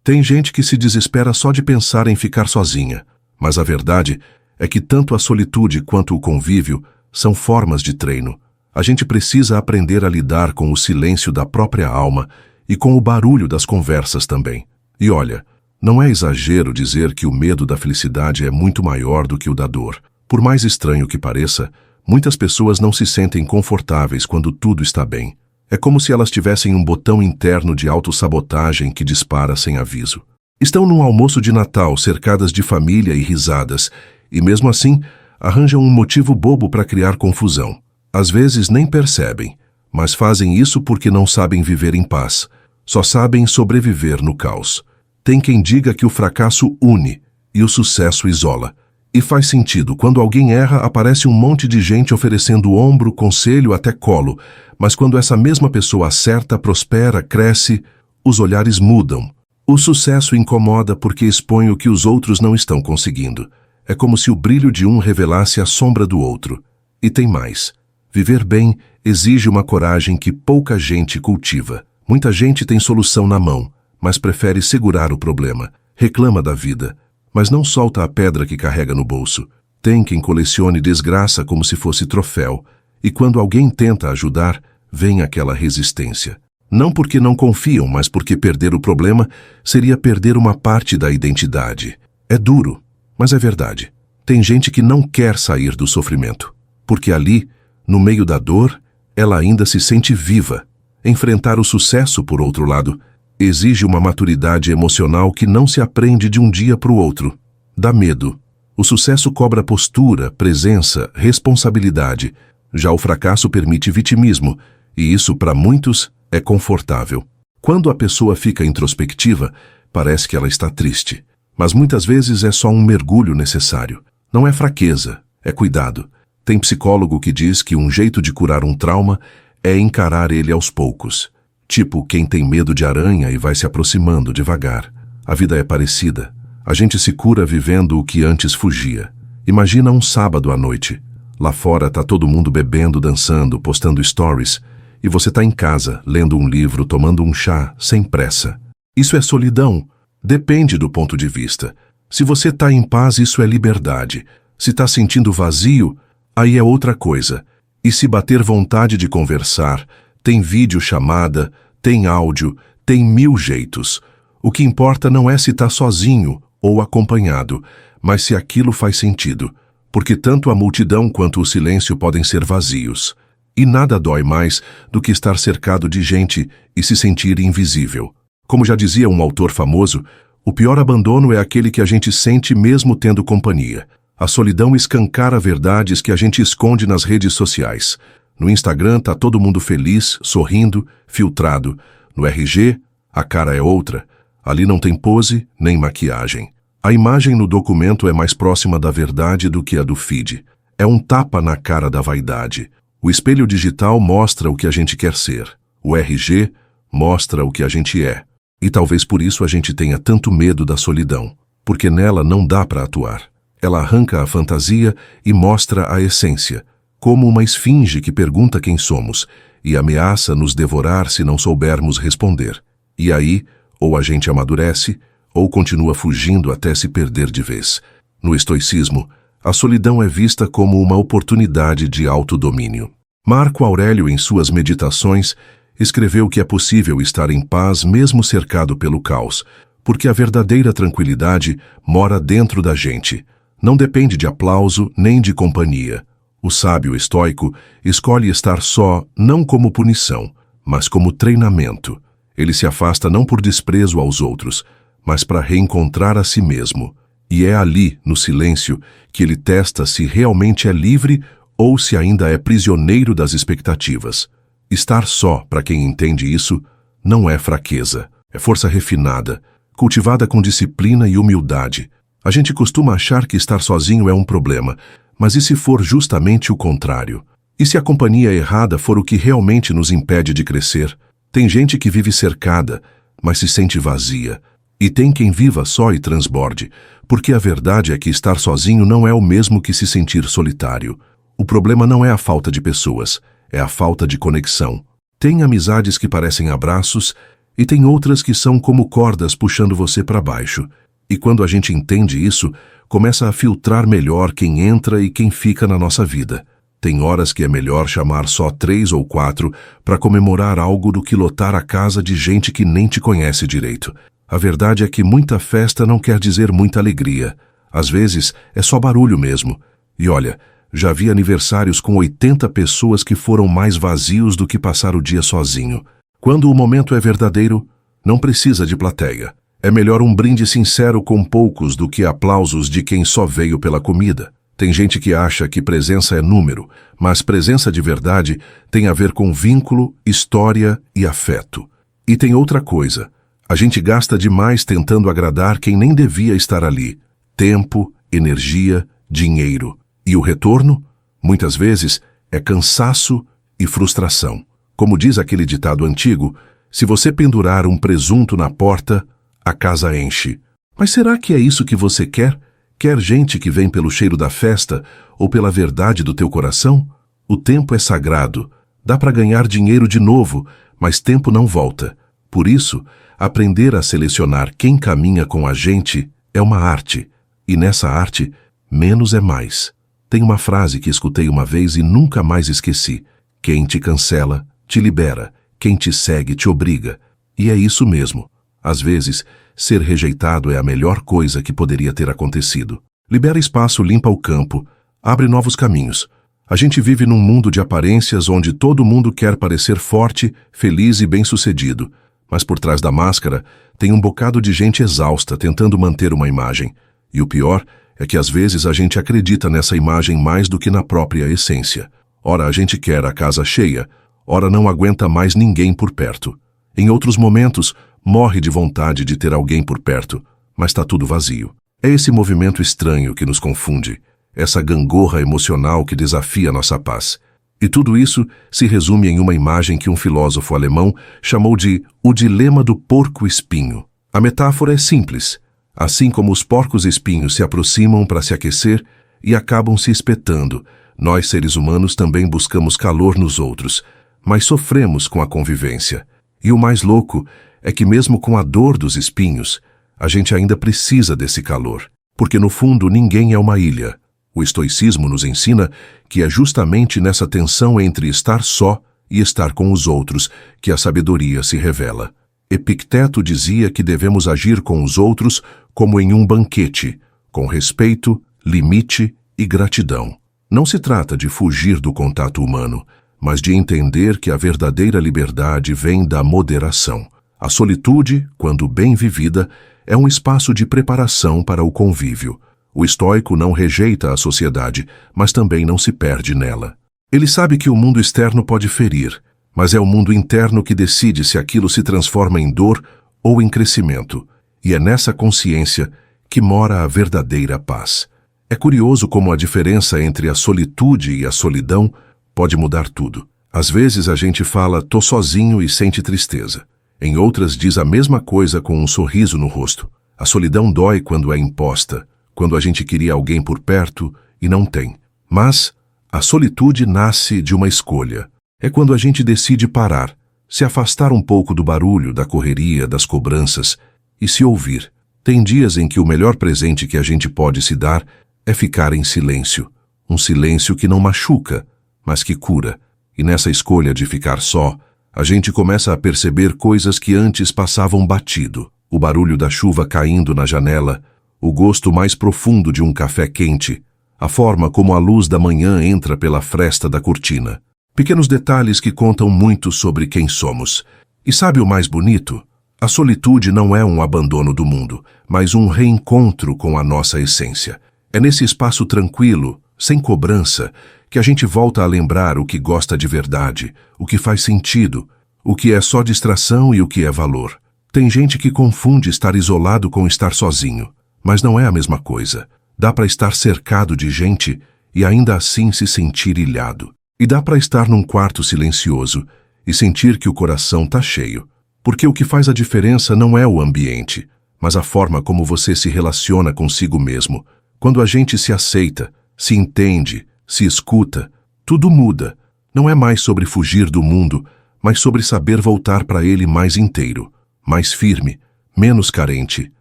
Tem gente que se desespera só de pensar em ficar sozinha, mas a verdade é que tanto a solitude quanto o convívio são formas de treino. A gente precisa aprender a lidar com o silêncio da própria alma e com o barulho das conversas também. E olha, não é exagero dizer que o medo da felicidade é muito maior do que o da dor. Por mais estranho que pareça, muitas pessoas não se sentem confortáveis quando tudo está bem. É como se elas tivessem um botão interno de autossabotagem que dispara sem aviso. Estão num almoço de Natal cercadas de família e risadas, e mesmo assim arranjam um motivo bobo para criar confusão. Às vezes nem percebem, mas fazem isso porque não sabem viver em paz. Só sabem sobreviver no caos. Tem quem diga que o fracasso une e o sucesso isola. E faz sentido, quando alguém erra, aparece um monte de gente oferecendo ombro, conselho, até colo. Mas quando essa mesma pessoa acerta, prospera, cresce, os olhares mudam. O sucesso incomoda porque expõe o que os outros não estão conseguindo. É como se o brilho de um revelasse a sombra do outro. E tem mais. Viver bem exige uma coragem que pouca gente cultiva. Muita gente tem solução na mão, mas prefere segurar o problema. Reclama da vida, mas não solta a pedra que carrega no bolso. Tem quem colecione desgraça como se fosse troféu, e quando alguém tenta ajudar, vem aquela resistência. Não porque não confiam, mas porque perder o problema seria perder uma parte da identidade. É duro, mas é verdade. Tem gente que não quer sair do sofrimento, porque ali, no meio da dor, ela ainda se sente viva. Enfrentar o sucesso, por outro lado, exige uma maturidade emocional que não se aprende de um dia para o outro. Dá medo. O sucesso cobra postura, presença, responsabilidade. Já o fracasso permite vitimismo, e isso, para muitos, é confortável. Quando a pessoa fica introspectiva, parece que ela está triste. Mas muitas vezes é só um mergulho necessário. Não é fraqueza, é cuidado. Tem psicólogo que diz que um jeito de curar um trauma é encarar ele aos poucos. Tipo quem tem medo de aranha e vai se aproximando devagar. A vida é parecida. A gente se cura vivendo o que antes fugia. Imagina um sábado à noite. Lá fora tá todo mundo bebendo, dançando, postando stories, e você tá em casa, lendo um livro, tomando um chá, sem pressa. Isso é solidão? Depende do ponto de vista. Se você tá em paz, isso é liberdade. Se tá sentindo vazio, aí é outra coisa. E se bater vontade de conversar, tem videochamada, tem áudio, tem 1000 jeitos. O que importa não é se tá sozinho ou acompanhado, mas se aquilo faz sentido. Porque tanto a multidão quanto o silêncio podem ser vazios. E nada dói mais do que estar cercado de gente e se sentir invisível. Como já dizia um autor famoso, o pior abandono é aquele que a gente sente mesmo tendo companhia. A solidão escancara verdades que a gente esconde nas redes sociais. No Instagram tá todo mundo feliz, sorrindo, filtrado. No RG, a cara é outra. Ali não tem pose, nem maquiagem. A imagem no documento é mais próxima da verdade do que a do feed. É um tapa na cara da vaidade. O espelho digital mostra o que a gente quer ser. O RG mostra o que a gente é. E talvez por isso a gente tenha tanto medo da solidão, porque nela não dá para atuar. Ela arranca a fantasia e mostra a essência, como uma esfinge que pergunta quem somos e ameaça nos devorar se não soubermos responder. E aí, ou a gente amadurece, ou continua fugindo até se perder de vez. No estoicismo, a solidão é vista como uma oportunidade de autodomínio. Marco Aurélio, em suas Meditações, escreveu que é possível estar em paz mesmo cercado pelo caos, porque a verdadeira tranquilidade mora dentro da gente. Não depende de aplauso nem de companhia. O sábio estoico escolhe estar só não como punição, mas como treinamento. Ele se afasta não por desprezo aos outros, mas para reencontrar a si mesmo. E é ali, no silêncio, que ele testa se realmente é livre ou se ainda é prisioneiro das expectativas. Estar só, para quem entende isso, não é fraqueza, é força refinada, cultivada com disciplina e humildade. A gente costuma achar que estar sozinho é um problema, mas e se for justamente o contrário? E se a companhia errada for o que realmente nos impede de crescer? Tem gente que vive cercada, mas se sente vazia. E tem quem viva só e transborde, porque a verdade é que estar sozinho não é o mesmo que se sentir solitário. O problema não é a falta de pessoas, é a falta de conexão. Tem amizades que parecem abraços e tem outras que são como cordas puxando você para baixo. E quando a gente entende isso, começa a filtrar melhor quem entra e quem fica na nossa vida. Tem horas que é melhor chamar só 3 ou 4 para comemorar algo do que lotar a casa de gente que nem te conhece direito. A verdade é que muita festa não quer dizer muita alegria. Às vezes é só barulho mesmo. E olha, já vi aniversários com 80 pessoas que foram mais vazios do que passar o dia sozinho. Quando o momento é verdadeiro, não precisa de plateia. É melhor um brinde sincero com poucos do que aplausos de quem só veio pela comida. Tem gente que acha que presença é número, mas presença de verdade tem a ver com vínculo, história e afeto. E tem outra coisa. A gente gasta demais tentando agradar quem nem devia estar ali. Tempo, energia, dinheiro. E o retorno, muitas vezes, é cansaço e frustração. Como diz aquele ditado antigo, se você pendurar um presunto na porta, a casa enche. Mas será que é isso que você quer? Quer gente que vem pelo cheiro da festa ou pela verdade do teu coração? O tempo é sagrado. Dá para ganhar dinheiro de novo, mas tempo não volta. Por isso, aprender a selecionar quem caminha com a gente é uma arte. E nessa arte, menos é mais. Tem uma frase que escutei uma vez e nunca mais esqueci. Quem te cancela, te libera. Quem te segue, te obriga. E é isso mesmo. Às vezes, ser rejeitado é a melhor coisa que poderia ter acontecido. Libera espaço, limpa o campo, abre novos caminhos. A gente vive num mundo de aparências onde todo mundo quer parecer forte, feliz e bem-sucedido. Mas por trás da máscara, tem um bocado de gente exausta tentando manter uma imagem. E o pior é que às vezes a gente acredita nessa imagem mais do que na própria essência. Ora a gente quer a casa cheia, ora não aguenta mais ninguém por perto. Em outros momentos, morre de vontade de ter alguém por perto, mas está tudo vazio. É esse movimento estranho que nos confunde, essa gangorra emocional que desafia nossa paz. E tudo isso se resume em uma imagem que um filósofo alemão chamou de o dilema do porco-espinho. A metáfora é simples. Assim como os porcos-espinhos se aproximam para se aquecer e acabam se espetando, nós seres humanos também buscamos calor nos outros, mas sofremos com a convivência. E o mais louco é que mesmo com a dor dos espinhos, a gente ainda precisa desse calor, porque no fundo ninguém é uma ilha. O estoicismo nos ensina que é justamente nessa tensão entre estar só e estar com os outros que a sabedoria se revela. Epicteto dizia que devemos agir com os outros como em um banquete, com respeito, limite e gratidão. Não se trata de fugir do contato humano, mas de entender que a verdadeira liberdade vem da moderação. A solitude, quando bem vivida, é um espaço de preparação para o convívio. O estoico não rejeita a sociedade, mas também não se perde nela. Ele sabe que o mundo externo pode ferir, mas é o mundo interno que decide se aquilo se transforma em dor ou em crescimento. E é nessa consciência que mora a verdadeira paz. É curioso como a diferença entre a solitude e a solidão pode mudar tudo. Às vezes a gente fala, tô sozinho e sente tristeza. Em outras diz a mesma coisa com um sorriso no rosto. A solidão dói quando é imposta, quando a gente queria alguém por perto e não tem. Mas a solitude nasce de uma escolha. É quando a gente decide parar, se afastar um pouco do barulho, da correria, das cobranças e se ouvir. Tem dias em que o melhor presente que a gente pode se dar é ficar em silêncio. Um silêncio que não machuca, mas que cura. E nessa escolha de ficar só, a gente começa a perceber coisas que antes passavam batido. O barulho da chuva caindo na janela, o gosto mais profundo de um café quente, a forma como a luz da manhã entra pela fresta da cortina. Pequenos detalhes que contam muito sobre quem somos. E sabe o mais bonito? A solitude não é um abandono do mundo, mas um reencontro com a nossa essência. É nesse espaço tranquilo, sem cobrança, que a gente volta a lembrar o que gosta de verdade, o que faz sentido, o que é só distração e o que é valor. Tem gente que confunde estar isolado com estar sozinho, mas não é a mesma coisa. Dá para estar cercado de gente e ainda assim se sentir ilhado. E dá para estar num quarto silencioso e sentir que o coração tá cheio. Porque o que faz a diferença não é o ambiente, mas a forma como você se relaciona consigo mesmo. Quando a gente se aceita, se entende, se escuta, tudo muda. Não é mais sobre fugir do mundo, mas sobre saber voltar para ele mais inteiro. mais firme, menos carente,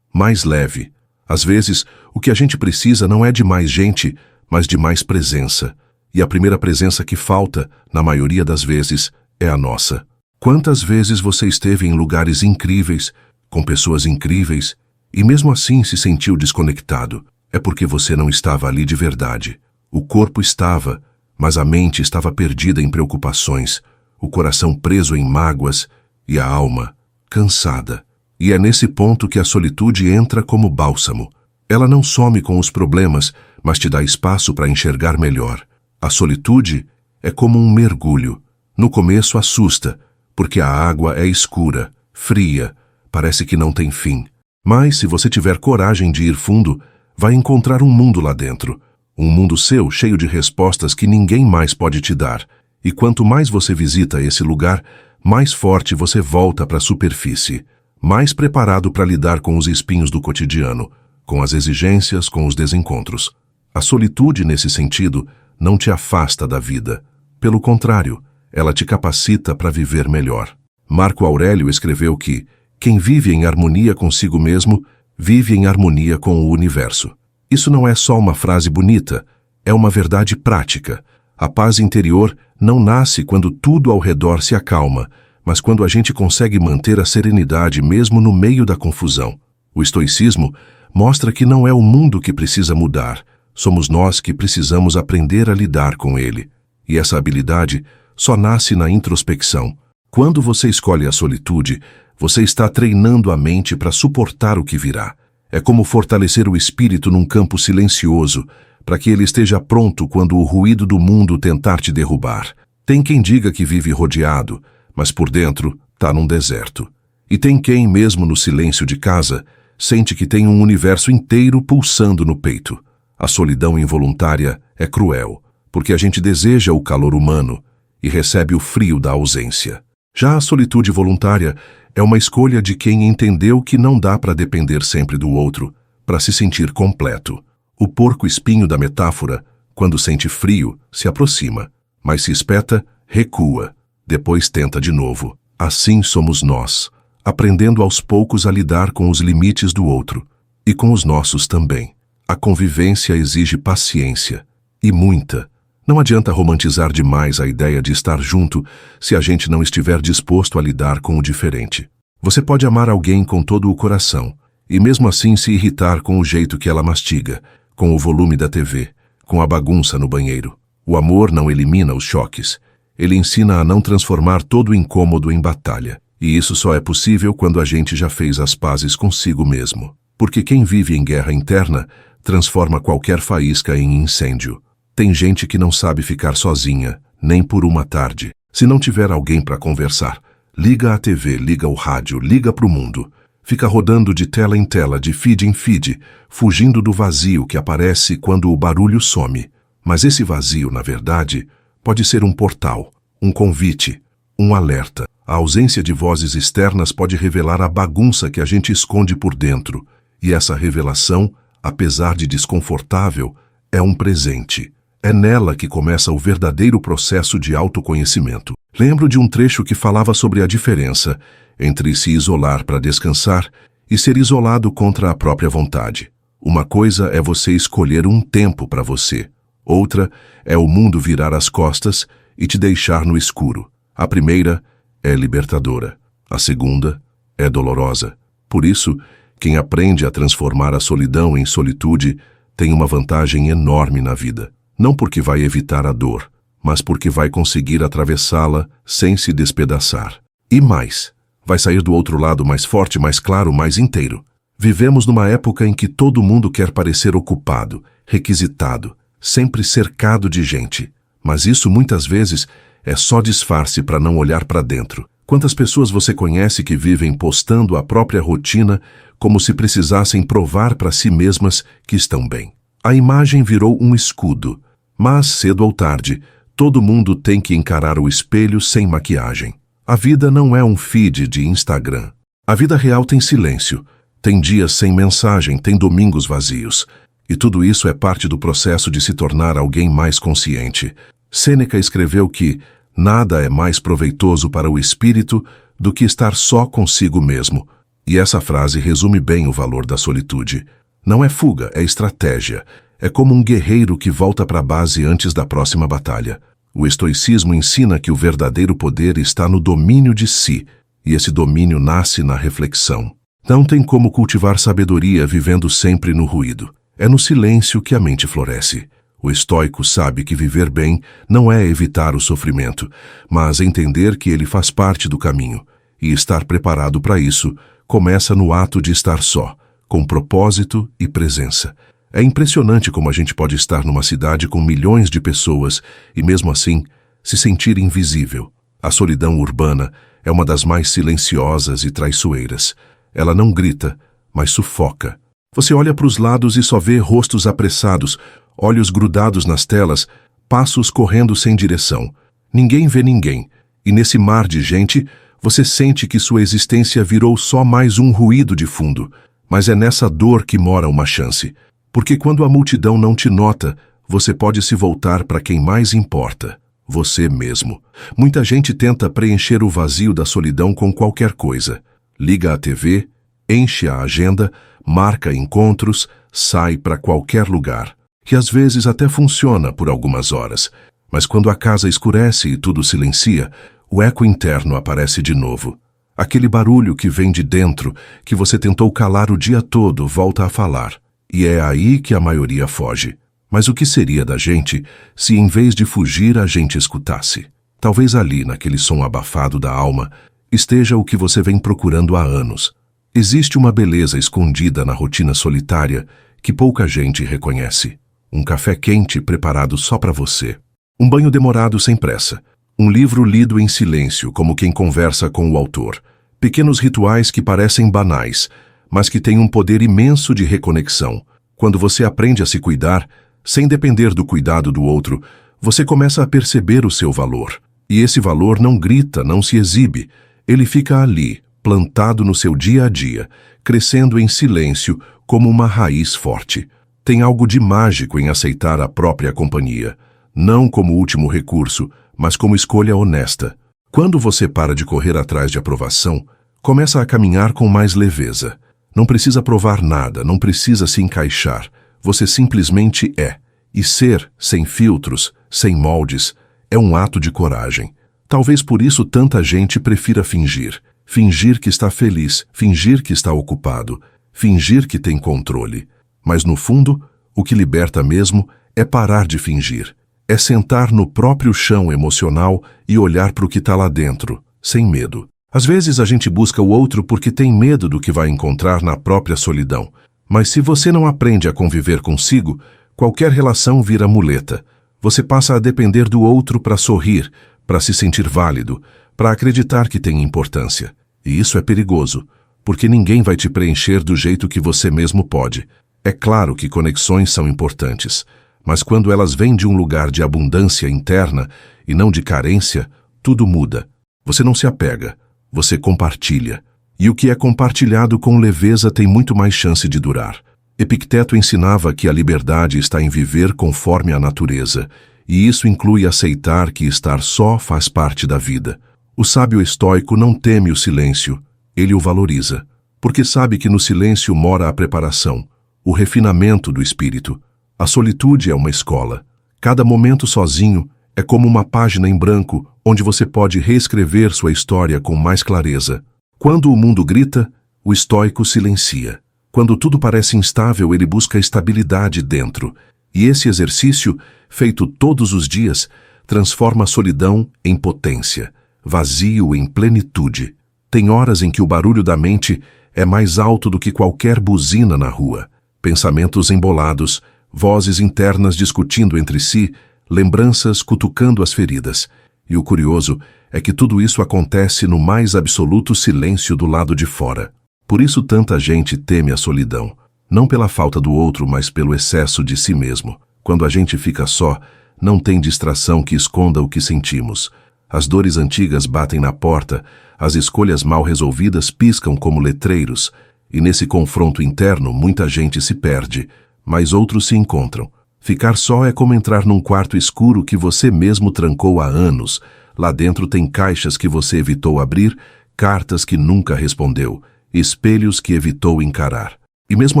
mais leve. Às vezes, o que a gente precisa não é de mais gente, mas de mais presença. E a primeira presença que falta, na maioria das vezes, é a nossa. Quantas vezes você esteve em lugares incríveis, com pessoas incríveis, e mesmo assim se sentiu desconectado? É porque você não estava ali de verdade. O corpo estava, mas a mente estava perdida em preocupações, o coração preso em mágoas e a alma cansada. E é nesse ponto que a solitude entra como bálsamo. Ela não some com os problemas, mas te dá espaço para enxergar melhor. A solitude é como um mergulho. No começo assusta, porque a água é escura, fria, parece que não tem fim. Mas se você tiver coragem de ir fundo, vai encontrar um mundo lá dentro. Um mundo seu, cheio de respostas que ninguém mais pode te dar. E quanto mais você visita esse lugar, mais forte você volta para a superfície. Mais preparado para lidar com os espinhos do cotidiano, com as exigências, com os desencontros. A solitude, nesse sentido, não te afasta da vida. Pelo contrário, ela te capacita para viver melhor. Marco Aurélio escreveu que quem vive em harmonia consigo mesmo, vive em harmonia com o universo. Isso não é só uma frase bonita, é uma verdade prática. A paz interior não nasce quando tudo ao redor se acalma, mas quando a gente consegue manter a serenidade mesmo no meio da confusão. O estoicismo mostra que não é o mundo que precisa mudar, somos nós que precisamos aprender a lidar com ele. E essa habilidade só nasce na introspecção. Quando você escolhe a solitude, você está treinando a mente para suportar o que virá. É como fortalecer o espírito num campo silencioso, para que ele esteja pronto quando o ruído do mundo tentar te derrubar. Tem quem diga que vive rodeado, mas por dentro está num deserto. E tem quem, mesmo no silêncio de casa, sente que tem um universo inteiro pulsando no peito. A solidão involuntária é cruel, porque a gente deseja o calor humano e recebe o frio da ausência. Já a solitude voluntária é uma escolha de quem entendeu que não dá para depender sempre do outro, para se sentir completo. O porco-espinho da metáfora, quando sente frio, se aproxima, mas se espeta, recua. Depois tenta de novo. Assim somos nós, aprendendo aos poucos a lidar com os limites do outro, e com os nossos também. A convivência exige paciência, e muita. Não adianta romantizar demais a ideia de estar junto se a gente não estiver disposto a lidar com o diferente. Você pode amar alguém com todo o coração, e mesmo assim se irritar com o jeito que ela mastiga, com o volume da TV, com a bagunça no banheiro. O amor não elimina os choques. Ele ensina a não transformar todo o incômodo em batalha. E isso só é possível quando a gente já fez as pazes consigo mesmo. Porque quem vive em guerra interna transforma qualquer faísca em incêndio. Tem gente que não sabe ficar sozinha, nem por uma tarde. Se não tiver alguém para conversar, liga a TV, liga o rádio, liga para o mundo. Fica rodando de tela em tela, de feed em feed, fugindo do vazio que aparece quando o barulho some. Mas esse vazio, na verdade, pode ser um portal, um convite, um alerta. A ausência de vozes externas pode revelar a bagunça que a gente esconde por dentro. E essa revelação, apesar de desconfortável, é um presente. É nela que começa o verdadeiro processo de autoconhecimento. Lembro de um trecho que falava sobre a diferença entre se isolar para descansar e ser isolado contra a própria vontade. Uma coisa é você escolher um tempo para você. Outra é o mundo virar as costas e te deixar no escuro. A primeira é libertadora. A segunda é dolorosa. Por isso, quem aprende a transformar a solidão em solitude tem uma vantagem enorme na vida. Não porque vai evitar a dor, mas porque vai conseguir atravessá-la sem se despedaçar. E mais, vai sair do outro lado mais forte, mais claro, mais inteiro. Vivemos numa época em que todo mundo quer parecer ocupado, requisitado, sempre cercado de gente. Mas isso muitas vezes é só disfarce para não olhar para dentro. Quantas pessoas você conhece que vivem postando a própria rotina como se precisassem provar para si mesmas que estão bem? A imagem virou um escudo. Mas, cedo ou tarde, todo mundo tem que encarar o espelho sem maquiagem. A vida não é um feed de Instagram. A vida real tem silêncio, tem dias sem mensagem, tem domingos vazios. E tudo isso é parte do processo de se tornar alguém mais consciente. Sêneca escreveu que nada é mais proveitoso para o espírito do que estar só consigo mesmo. E essa frase resume bem o valor da solitude. Não é fuga, é estratégia. É como um guerreiro que volta para a base antes da próxima batalha. O estoicismo ensina que o verdadeiro poder está no domínio de si, e esse domínio nasce na reflexão. Não tem como cultivar sabedoria vivendo sempre no ruído. É no silêncio que a mente floresce. O estoico sabe que viver bem não é evitar o sofrimento, mas entender que ele faz parte do caminho. E estar preparado para isso começa no ato de estar só, com propósito e presença. É impressionante como a gente pode estar numa cidade com milhões de pessoas e, mesmo assim, se sentir invisível. A solidão urbana é uma das mais silenciosas e traiçoeiras. Ela não grita, mas sufoca. Você olha para os lados e só vê rostos apressados, olhos grudados nas telas, passos correndo sem direção. Ninguém vê ninguém, e nesse mar de gente, você sente que sua existência virou só mais um ruído de fundo. Mas é nessa dor que mora uma chance. Porque quando a multidão não te nota, você pode se voltar para quem mais importa, você mesmo. Muita gente tenta preencher o vazio da solidão com qualquer coisa. Liga a TV, enche a agenda, marca encontros, sai para qualquer lugar. Que às vezes até funciona por algumas horas. Mas quando a casa escurece e tudo silencia, o eco interno aparece de novo. Aquele barulho que vem de dentro, que você tentou calar o dia todo, volta a falar. E é aí que a maioria foge. Mas o que seria da gente se, em vez de fugir, a gente escutasse? Talvez ali, naquele som abafado da alma, esteja o que você vem procurando há anos. Existe uma beleza escondida na rotina solitária que pouca gente reconhece. Um café quente preparado só para você. Um banho demorado sem pressa. Um livro lido em silêncio, como quem conversa com o autor. Pequenos rituais que parecem banais, mas que têm um poder imenso de reconexão. Quando você aprende a se cuidar, sem depender do cuidado do outro, você começa a perceber o seu valor. E esse valor não grita, não se exibe. Ele fica ali, plantado no seu dia a dia, crescendo em silêncio como uma raiz forte. Tem algo de mágico em aceitar a própria companhia, não como último recurso, mas como escolha honesta. Quando você para de correr atrás de aprovação, começa a caminhar com mais leveza. Não precisa provar nada, não precisa se encaixar. Você simplesmente é. E ser, sem filtros, sem moldes, é um ato de coragem. Talvez por isso tanta gente prefira fingir. Fingir que está feliz, fingir que está ocupado, fingir que tem controle. Mas no fundo, o que liberta mesmo é parar de fingir. É sentar no próprio chão emocional e olhar para o que está lá dentro, sem medo. Às vezes a gente busca o outro porque tem medo do que vai encontrar na própria solidão. Mas se você não aprende a conviver consigo, qualquer relação vira muleta. Você passa a depender do outro para sorrir, para se sentir válido, para acreditar que tem importância. E isso é perigoso, porque ninguém vai te preencher do jeito que você mesmo pode. É claro que conexões são importantes, mas quando elas vêm de um lugar de abundância interna e não de carência, tudo muda. Você não se apega. Você compartilha. E o que é compartilhado com leveza tem muito mais chance de durar. Epicteto ensinava que a liberdade está em viver conforme a natureza, e isso inclui aceitar que estar só faz parte da vida. O sábio estoico não teme o silêncio, ele o valoriza, porque sabe que no silêncio mora a preparação, o refinamento do espírito. A solitude é uma escola. Cada momento sozinho é como uma página em branco onde você pode reescrever sua história com mais clareza. Quando o mundo grita, o estoico silencia. Quando tudo parece instável, ele busca estabilidade dentro. E esse exercício, feito todos os dias, transforma a solidão em potência, vazio em plenitude. Tem horas em que o barulho da mente é mais alto do que qualquer buzina na rua. Pensamentos embolados, vozes internas discutindo entre si, lembranças cutucando as feridas. E o curioso é que tudo isso acontece no mais absoluto silêncio do lado de fora. Por isso tanta gente teme a solidão, não pela falta do outro, mas pelo excesso de si mesmo. Quando a gente fica só, não tem distração que esconda o que sentimos. As dores antigas batem na porta, as escolhas mal resolvidas piscam como letreiros, e nesse confronto interno muita gente se perde, mas outros se encontram. Ficar só é como entrar num quarto escuro que você mesmo trancou há anos. Lá dentro tem caixas que você evitou abrir, cartas que nunca respondeu, espelhos que evitou encarar. E mesmo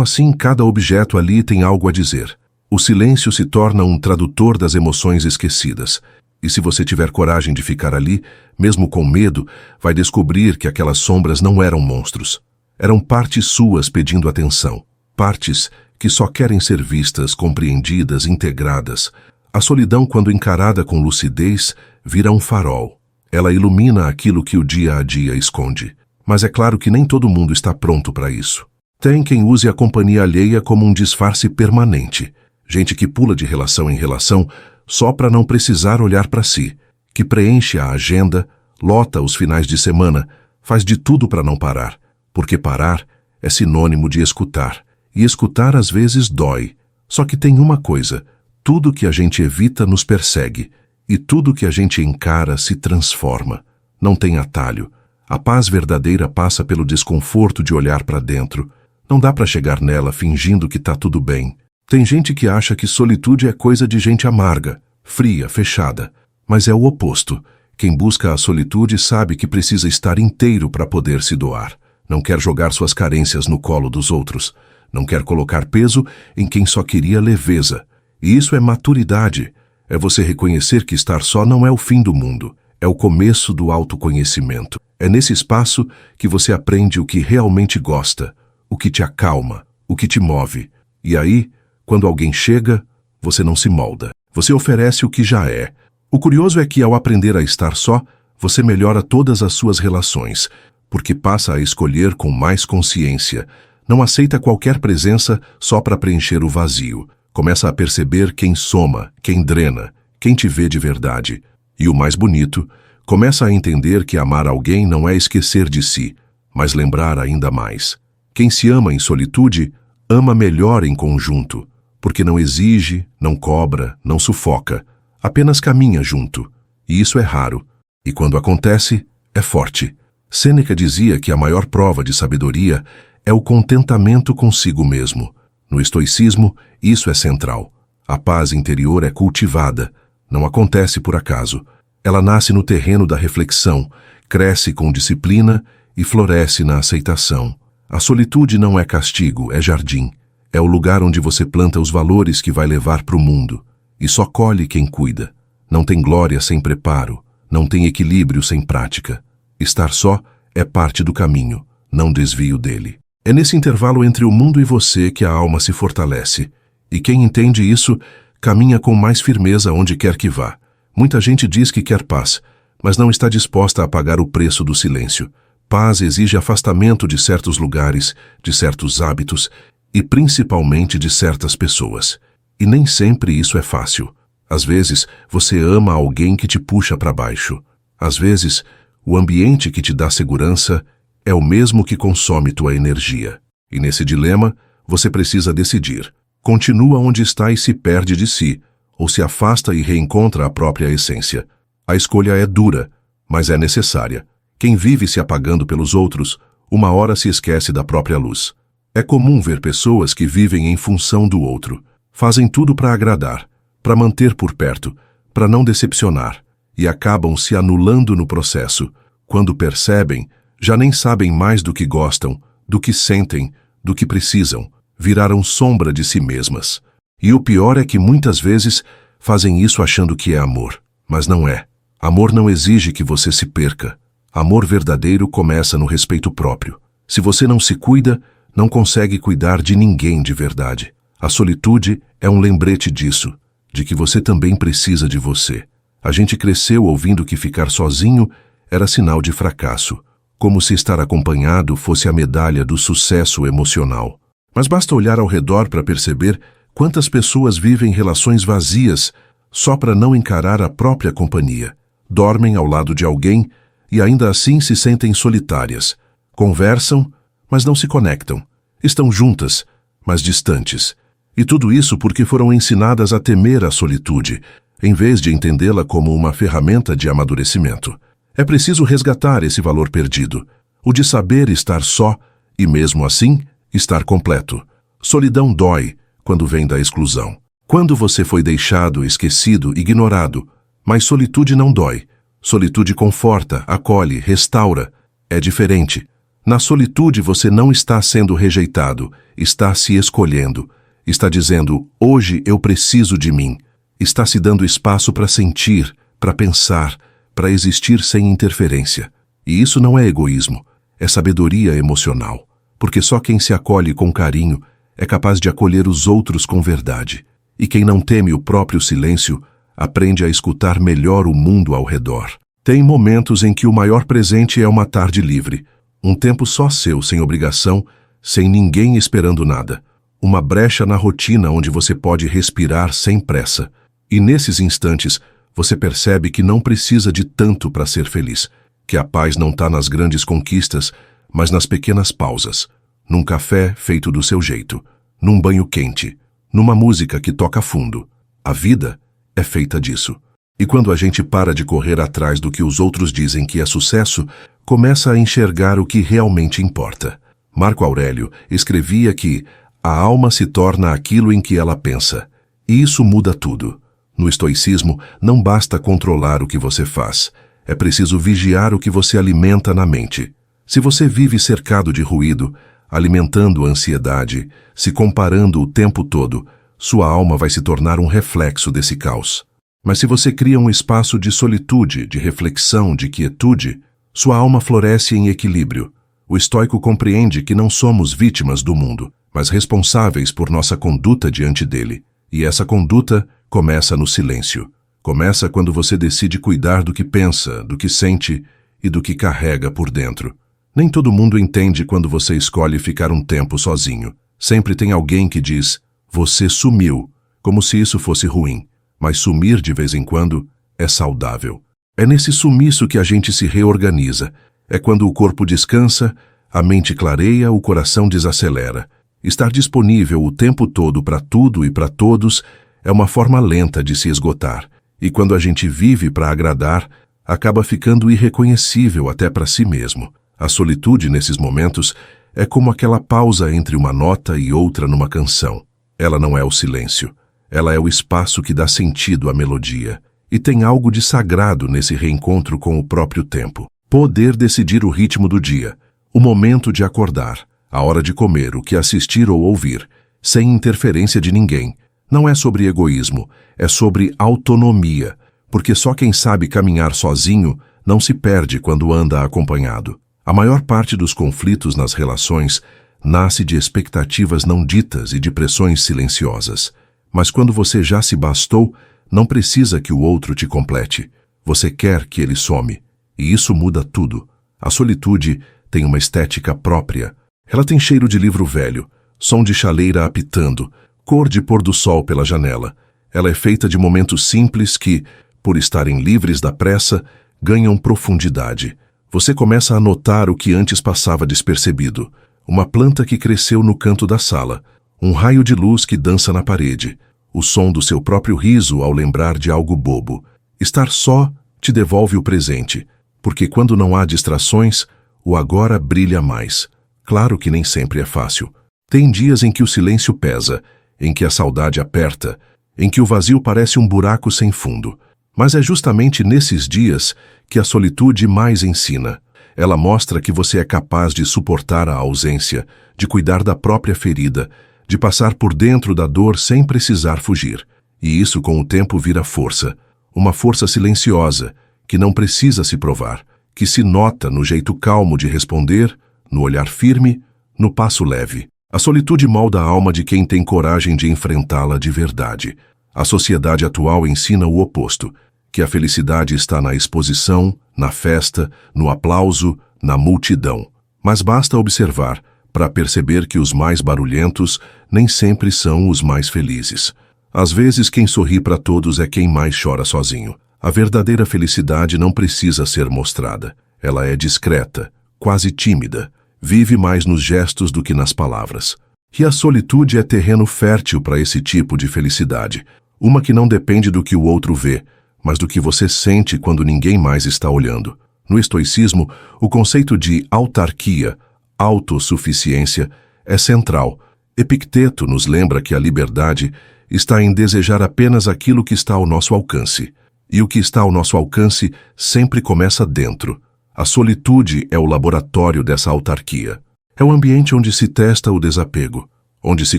assim, cada objeto ali tem algo a dizer. O silêncio se torna um tradutor das emoções esquecidas. E se você tiver coragem de ficar ali, mesmo com medo, vai descobrir que aquelas sombras não eram monstros. Eram partes suas pedindo atenção. Partes que só querem ser vistas, compreendidas, integradas. A solidão, quando encarada com lucidez, vira um farol. Ela ilumina aquilo que o dia a dia esconde. Mas é claro que nem todo mundo está pronto para isso. Tem quem use a companhia alheia como um disfarce permanente. Gente que pula de relação em relação só para não precisar olhar para si, que preenche a agenda, lota os finais de semana, faz de tudo para não parar, porque parar é sinônimo de escutar, e escutar às vezes dói. Só que tem uma coisa, tudo que a gente evita nos persegue, e tudo que a gente encara se transforma. Não tem atalho. A paz verdadeira passa pelo desconforto de olhar para dentro. Não dá para chegar nela fingindo que tá tudo bem. Tem gente que acha que solitude é coisa de gente amarga, fria, fechada. Mas é o oposto. Quem busca a solitude sabe que precisa estar inteiro para poder se doar. Não quer jogar suas carências no colo dos outros. Não quer colocar peso em quem só queria leveza. E isso é maturidade. É você reconhecer que estar só não é o fim do mundo. É o começo do autoconhecimento. É nesse espaço que você aprende o que realmente gosta, o que te acalma, o que te move. E aí, quando alguém chega, você não se molda. Você oferece o que já é. O curioso é que, ao aprender a estar só, você melhora todas as suas relações, porque passa a escolher com mais consciência. Não aceita qualquer presença só para preencher o vazio. Começa a perceber quem soma, quem drena, quem te vê de verdade. E o mais bonito, começa a entender que amar alguém não é esquecer de si, mas lembrar ainda mais. Quem se ama em solitude, ama melhor em conjunto, porque não exige, não cobra, não sufoca, apenas caminha junto. E isso é raro. E quando acontece, é forte. Sêneca dizia que a maior prova de sabedoria é o contentamento consigo mesmo. No estoicismo, isso é central. A paz interior é cultivada, não acontece por acaso. Ela nasce no terreno da reflexão, cresce com disciplina e floresce na aceitação. A solitude não é castigo, é jardim. É o lugar onde você planta os valores que vai levar para o mundo. E só colhe quem cuida. Não tem glória sem preparo, não tem equilíbrio sem prática. Estar só é parte do caminho, não desvio dele. É nesse intervalo entre o mundo e você que a alma se fortalece. E quem entende isso, caminha com mais firmeza onde quer que vá. Muita gente diz que quer paz, mas não está disposta a pagar o preço do silêncio. Paz exige afastamento de certos lugares, de certos hábitos e principalmente de certas pessoas. E nem sempre isso é fácil. Às vezes, você ama alguém que te puxa para baixo. Às vezes, o ambiente que te dá segurança é o mesmo que consome tua energia. E nesse dilema, você precisa decidir. Continua onde está e se perde de si, ou se afasta e reencontra a própria essência. A escolha é dura, mas é necessária. Quem vive se apagando pelos outros, uma hora se esquece da própria luz. É comum ver pessoas que vivem em função do outro. Fazem tudo para agradar, para manter por perto, para não decepcionar, e acabam se anulando no processo. Quando percebem, já nem sabem mais do que gostam, do que sentem, do que precisam. Viraram sombra de si mesmas. E o pior é que muitas vezes fazem isso achando que é amor, mas não é. Amor não exige que você se perca. Amor verdadeiro começa no respeito próprio. Se você não se cuida, não consegue cuidar de ninguém de verdade. A solitude é um lembrete disso, de que você também precisa de você. A gente cresceu ouvindo que ficar sozinho era sinal de fracasso, como se estar acompanhado fosse a medalha do sucesso emocional. Mas basta olhar ao redor para perceber quantas pessoas vivem relações vazias só para não encarar a própria companhia. Dormem ao lado de alguém e ainda assim se sentem solitárias. Conversam, mas não se conectam. Estão juntas, mas distantes. E tudo isso porque foram ensinadas a temer a solitude, em vez de entendê-la como uma ferramenta de amadurecimento. É preciso resgatar esse valor perdido, o de saber estar só e, mesmo assim, estar completo. Solidão dói quando vem da exclusão. Quando você foi deixado, esquecido, ignorado. Mas solitude não dói. Solitude conforta, acolhe, restaura. É diferente. Na solitude você não está sendo rejeitado, está se escolhendo. Está dizendo, hoje eu preciso de mim. Está se dando espaço para sentir, para pensar, para existir sem interferência. E isso não é egoísmo, é sabedoria emocional. Porque só quem se acolhe com carinho é capaz de acolher os outros com verdade. E quem não teme o próprio silêncio, aprende a escutar melhor o mundo ao redor. Tem momentos em que o maior presente é uma tarde livre, um tempo só seu, sem obrigação, sem ninguém esperando nada. Uma brecha na rotina onde você pode respirar sem pressa. E nesses instantes, você percebe que não precisa de tanto para ser feliz, que a paz não está nas grandes conquistas, mas nas pequenas pausas, num café feito do seu jeito, num banho quente, numa música que toca fundo. A vida é feita disso. E quando a gente para de correr atrás do que os outros dizem que é sucesso, começa a enxergar o que realmente importa. Marco Aurélio escrevia que a alma se torna aquilo em que ela pensa. E isso muda tudo. No estoicismo, não basta controlar o que você faz. É preciso vigiar o que você alimenta na mente. Se você vive cercado de ruído, alimentando a ansiedade, se comparando o tempo todo, sua alma vai se tornar um reflexo desse caos. Mas se você cria um espaço de solitude, de reflexão, de quietude, sua alma floresce em equilíbrio. O estoico compreende que não somos vítimas do mundo, mas responsáveis por nossa conduta diante dele. E essa conduta começa no silêncio. Começa quando você decide cuidar do que pensa, do que sente e do que carrega por dentro. Nem todo mundo entende quando você escolhe ficar um tempo sozinho. Sempre tem alguém que diz, você sumiu, como se isso fosse ruim. Mas sumir de vez em quando é saudável. É nesse sumiço que a gente se reorganiza. É quando o corpo descansa, a mente clareia, o coração desacelera. Estar disponível o tempo todo para tudo e para todos é uma forma lenta de se esgotar. E quando a gente vive para agradar, acaba ficando irreconhecível até para si mesmo. A solitude nesses momentos é como aquela pausa entre uma nota e outra numa canção. Ela não é o silêncio. Ela é o espaço que dá sentido à melodia. E tem algo de sagrado nesse reencontro com o próprio tempo. Poder decidir o ritmo do dia, o momento de acordar, a hora de comer, o que assistir ou ouvir, sem interferência de ninguém. Não é sobre egoísmo, é sobre autonomia, porque só quem sabe caminhar sozinho não se perde quando anda acompanhado. A maior parte dos conflitos nas relações nasce de expectativas não ditas e de pressões silenciosas. Mas quando você já se bastou, não precisa que o outro te complete. Você quer que ele some. E isso muda tudo. A solitude tem uma estética própria. Ela tem cheiro de livro velho, som de chaleira apitando, cor de pôr do sol pela janela. Ela é feita de momentos simples que, por estarem livres da pressa, ganham profundidade. Você começa a notar o que antes passava despercebido. Uma planta que cresceu no canto da sala, um raio de luz que dança na parede, o som do seu próprio riso ao lembrar de algo bobo. Estar só te devolve o presente, porque quando não há distrações, o agora brilha mais. Claro que nem sempre é fácil. Tem dias em que o silêncio pesa, em que a saudade aperta, em que o vazio parece um buraco sem fundo. Mas é justamente nesses dias que a solitude mais ensina. Ela mostra que você é capaz de suportar a ausência, de cuidar da própria ferida, de passar por dentro da dor sem precisar fugir. E isso com o tempo vira força. Uma força silenciosa, que não precisa se provar, que se nota no jeito calmo de responder, no olhar firme, no passo leve. A solitude molda a alma de quem tem coragem de enfrentá-la de verdade. A sociedade atual ensina o oposto, que a felicidade está na exposição, na festa, no aplauso, na multidão. Mas basta observar para perceber que os mais barulhentos nem sempre são os mais felizes. Às vezes quem sorri para todos é quem mais chora sozinho. A verdadeira felicidade não precisa ser mostrada. Ela é discreta, quase tímida. Vive mais nos gestos do que nas palavras. E a solitude é terreno fértil para esse tipo de felicidade. Uma que não depende do que o outro vê, mas do que você sente quando ninguém mais está olhando. No estoicismo, o conceito de autarquia, autossuficiência, é central. Epicteto nos lembra que a liberdade está em desejar apenas aquilo que está ao nosso alcance. E o que está ao nosso alcance sempre começa dentro. A solitude é o laboratório dessa autarquia. É o ambiente onde se testa o desapego, onde se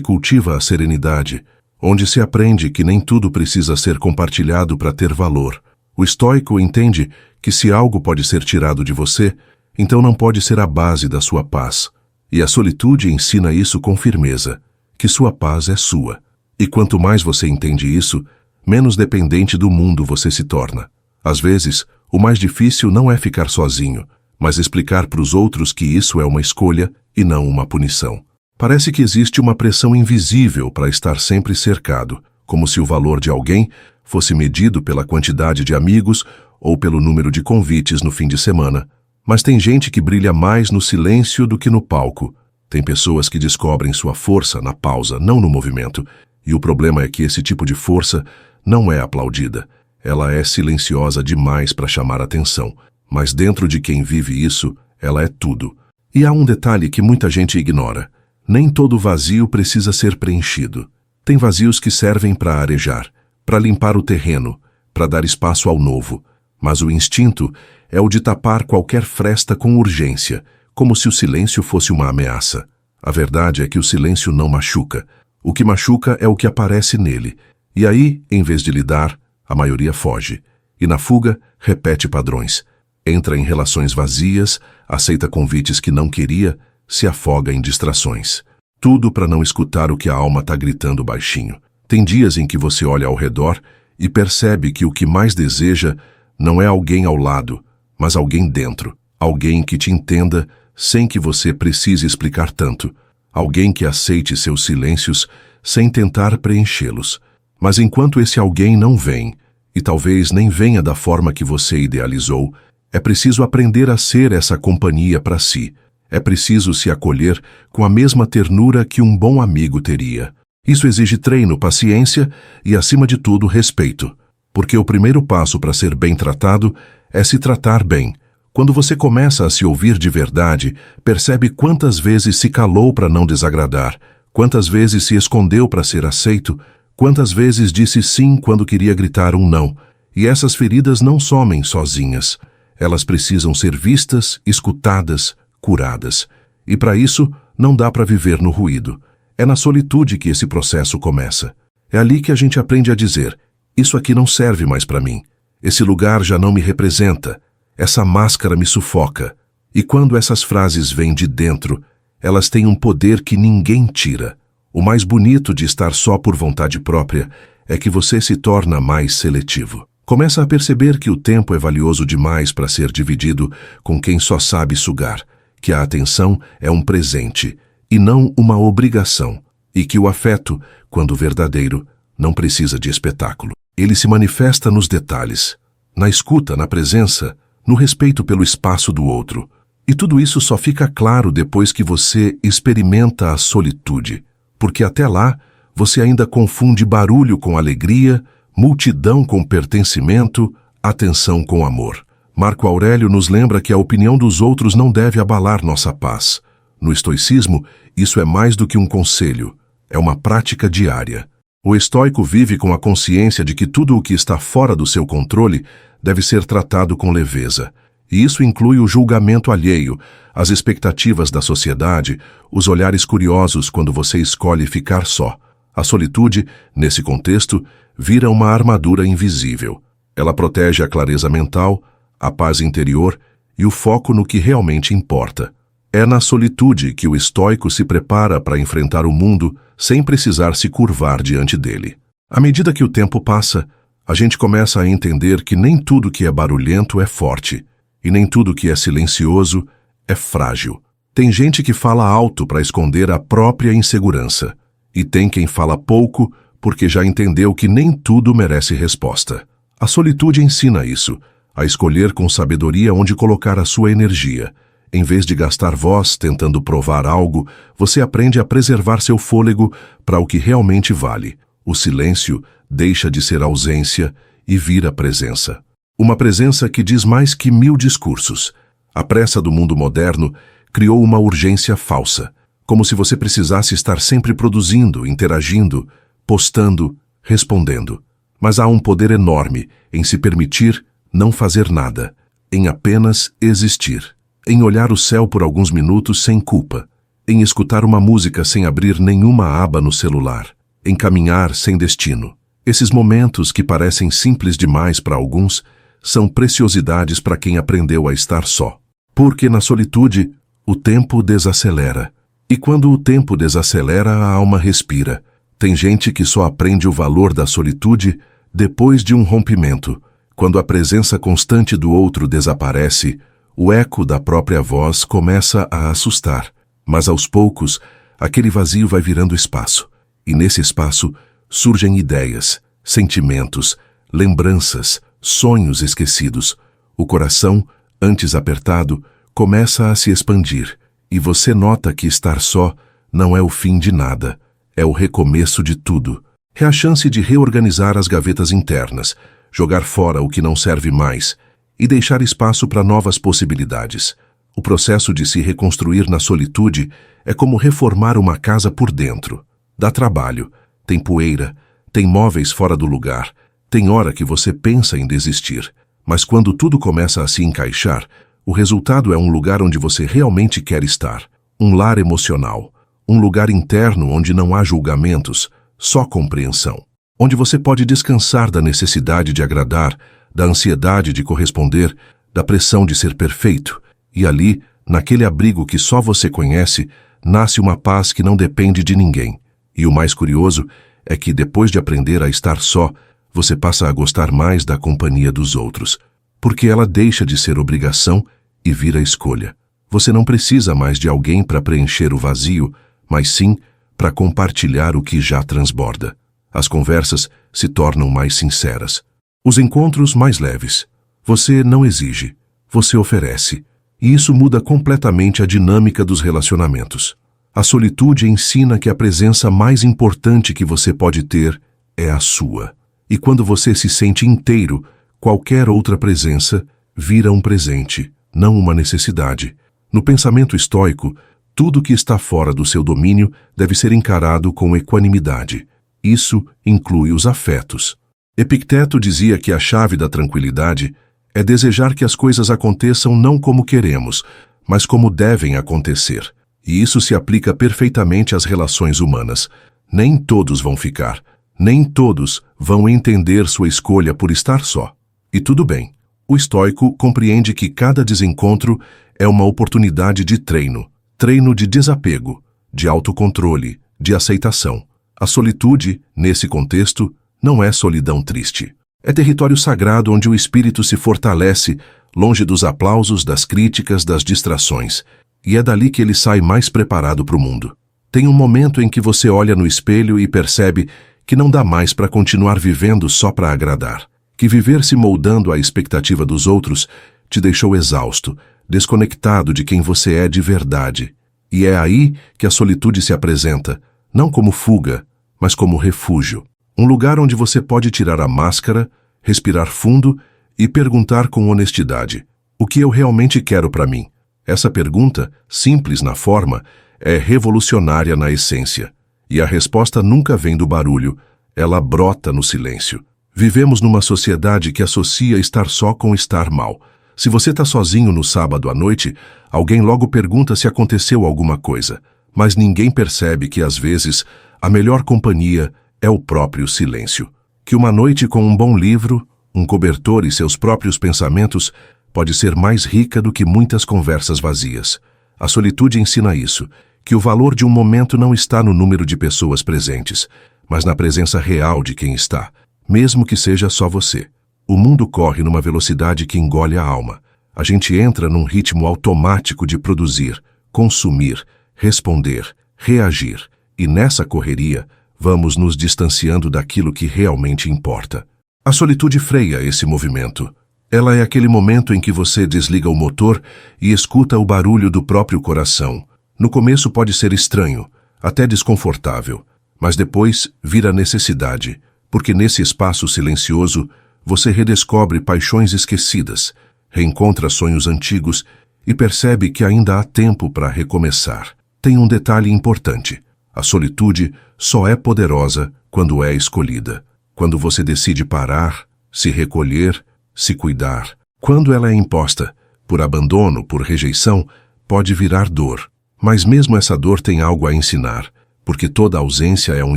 cultiva a serenidade, onde se aprende que nem tudo precisa ser compartilhado para ter valor. O estoico entende que se algo pode ser tirado de você, então não pode ser a base da sua paz. E a solitude ensina isso com firmeza, que sua paz é sua. E quanto mais você entende isso, menos dependente do mundo você se torna. Às vezes, o mais difícil não é ficar sozinho, mas explicar para os outros que isso é uma escolha e não uma punição. Parece que existe uma pressão invisível para estar sempre cercado, como se o valor de alguém fosse medido pela quantidade de amigos ou pelo número de convites no fim de semana. Mas tem gente que brilha mais no silêncio do que no palco. Tem pessoas que descobrem sua força na pausa, não no movimento. E o problema é que esse tipo de força não é aplaudida. Ela é silenciosa demais para chamar atenção. Mas dentro de quem vive isso, ela é tudo. E há um detalhe que muita gente ignora. Nem todo vazio precisa ser preenchido. Tem vazios que servem para arejar, para limpar o terreno, para dar espaço ao novo. Mas o instinto é o de tapar qualquer fresta com urgência, como se o silêncio fosse uma ameaça. A verdade é que o silêncio não machuca. O que machuca é o que aparece nele. E aí, em vez de lidar, a maioria foge. E na fuga, repete padrões. Entra em relações vazias, aceita convites que não queria, se afoga em distrações. Tudo para não escutar o que a alma está gritando baixinho. Tem dias em que você olha ao redor e percebe que o que mais deseja não é alguém ao lado, mas alguém dentro. Alguém que te entenda sem que você precise explicar tanto. Alguém que aceite seus silêncios sem tentar preenchê-los. Mas enquanto esse alguém não vem, e talvez nem venha da forma que você idealizou, é preciso aprender a ser essa companhia para si. É preciso se acolher com a mesma ternura que um bom amigo teria. Isso exige treino, paciência e, acima de tudo, respeito. Porque o primeiro passo para ser bem tratado é se tratar bem. Quando você começa a se ouvir de verdade, percebe quantas vezes se calou para não desagradar, quantas vezes se escondeu para ser aceito, quantas vezes disse sim quando queria gritar um não. E essas feridas não somem sozinhas. Elas precisam ser vistas, escutadas, curadas. E para isso, não dá para viver no ruído. É na solitude que esse processo começa. É ali que a gente aprende a dizer: isso aqui não serve mais para mim. Esse lugar já não me representa. Essa máscara me sufoca. E quando essas frases vêm de dentro, elas têm um poder que ninguém tira. O mais bonito de estar só por vontade própria é que você se torna mais seletivo. Começa a perceber que o tempo é valioso demais para ser dividido com quem só sabe sugar, que a atenção é um presente e não uma obrigação, e que o afeto, quando verdadeiro, não precisa de espetáculo. Ele se manifesta nos detalhes, na escuta, na presença, no respeito pelo espaço do outro. E tudo isso só fica claro depois que você experimenta a solitude, porque até lá você ainda confunde barulho com alegria, multidão com pertencimento, atenção com amor. Marco Aurélio nos lembra que a opinião dos outros não deve abalar nossa paz. No estoicismo, isso é mais do que um conselho, é uma prática diária. O estoico vive com a consciência de que tudo o que está fora do seu controle deve ser tratado com leveza. E isso inclui o julgamento alheio, as expectativas da sociedade, os olhares curiosos quando você escolhe ficar só. A solitude, nesse contexto, vira uma armadura invisível. Ela protege a clareza mental, a paz interior e o foco no que realmente importa. É na solitude que o estoico se prepara para enfrentar o mundo sem precisar se curvar diante dele. À medida que o tempo passa, a gente começa a entender que nem tudo que é barulhento é forte, e nem tudo que é silencioso é frágil. Tem gente que fala alto para esconder a própria insegurança, e tem quem fala pouco porque já entendeu que nem tudo merece resposta. A solitude ensina isso, a escolher com sabedoria onde colocar a sua energia. Em vez de gastar voz tentando provar algo, você aprende a preservar seu fôlego para o que realmente vale. O silêncio deixa de ser ausência e vira presença. Uma presença que diz mais que 1000 discursos. A pressa do mundo moderno criou uma urgência falsa, como se você precisasse estar sempre produzindo, interagindo, postando, respondendo. Mas há um poder enorme em se permitir não fazer nada, em apenas existir, em olhar o céu por alguns minutos sem culpa, em escutar uma música sem abrir nenhuma aba no celular, em caminhar sem destino. Esses momentos que parecem simples demais para alguns são preciosidades para quem aprendeu a estar só. Porque na solitude, o tempo desacelera. E quando o tempo desacelera, a alma respira. Tem gente que só aprende o valor da solitude depois de um rompimento. Quando a presença constante do outro desaparece, o eco da própria voz começa a assustar. Mas aos poucos, aquele vazio vai virando espaço. E nesse espaço surgem ideias, sentimentos, lembranças, sonhos esquecidos. O coração, antes apertado, começa a se expandir. E você nota que estar só não é o fim de nada. É o recomeço de tudo. É a chance de reorganizar as gavetas internas, jogar fora o que não serve mais e deixar espaço para novas possibilidades. O processo de se reconstruir na solitude é como reformar uma casa por dentro. Dá trabalho, tem poeira, tem móveis fora do lugar, tem hora que você pensa em desistir. Mas quando tudo começa a se encaixar, o resultado é um lugar onde você realmente quer estar. Um lar emocional. Um lugar interno onde não há julgamentos, só compreensão. Onde você pode descansar da necessidade de agradar, da ansiedade de corresponder, da pressão de ser perfeito. E ali, naquele abrigo que só você conhece, nasce uma paz que não depende de ninguém. E o mais curioso é que depois de aprender a estar só, você passa a gostar mais da companhia dos outros, porque ela deixa de ser obrigação e vira escolha. Você não precisa mais de alguém para preencher o vazio, mas sim para compartilhar o que já transborda. As conversas se tornam mais sinceras. Os encontros mais leves. Você não exige, você oferece. E isso muda completamente a dinâmica dos relacionamentos. A solitude ensina que a presença mais importante que você pode ter é a sua. E quando você se sente inteiro, qualquer outra presença vira um presente, não uma necessidade. No pensamento estoico, tudo que está fora do seu domínio deve ser encarado com equanimidade. Isso inclui os afetos. Epicteto dizia que a chave da tranquilidade é desejar que as coisas aconteçam não como queremos, mas como devem acontecer. E isso se aplica perfeitamente às relações humanas. Nem todos vão ficar. Nem todos vão entender sua escolha por estar só. E tudo bem. O estoico compreende que cada desencontro é uma oportunidade de treino. Treino de desapego, de autocontrole, de aceitação. A solitude, nesse contexto, não é solidão triste. É território sagrado onde o espírito se fortalece, longe dos aplausos, das críticas, das distrações. E é dali que ele sai mais preparado para o mundo. Tem um momento em que você olha no espelho e percebe que não dá mais para continuar vivendo só para agradar. Que viver se moldando à expectativa dos outros te deixou exausto, desconectado de quem você é de verdade. E é aí que a solitude se apresenta, não como fuga, mas como refúgio. Um lugar onde você pode tirar a máscara, respirar fundo e perguntar com honestidade: o que eu realmente quero para mim? Essa pergunta, simples na forma, é revolucionária na essência. E a resposta nunca vem do barulho, ela brota no silêncio. Vivemos numa sociedade que associa estar só com estar mal. Se você está sozinho no sábado à noite, alguém logo pergunta se aconteceu alguma coisa. Mas ninguém percebe que, às vezes, a melhor companhia é o próprio silêncio. Que uma noite com um bom livro, um cobertor e seus próprios pensamentos pode ser mais rica do que muitas conversas vazias. A solitude ensina isso, que o valor de um momento não está no número de pessoas presentes, mas na presença real de quem está, mesmo que seja só você. O mundo corre numa velocidade que engole a alma. A gente entra num ritmo automático de produzir, consumir, responder, reagir. E nessa correria, vamos nos distanciando daquilo que realmente importa. A solitude freia esse movimento. Ela é aquele momento em que você desliga o motor e escuta o barulho do próprio coração. No começo pode ser estranho, até desconfortável, mas depois vira necessidade, porque nesse espaço silencioso você redescobre paixões esquecidas, reencontra sonhos antigos e percebe que ainda há tempo para recomeçar. Tem um detalhe importante: a solitude só é poderosa quando é escolhida, quando você decide parar, se recolher, se cuidar. Quando ela é imposta, por abandono, por rejeição, pode virar dor. Mas mesmo essa dor tem algo a ensinar, porque toda ausência é um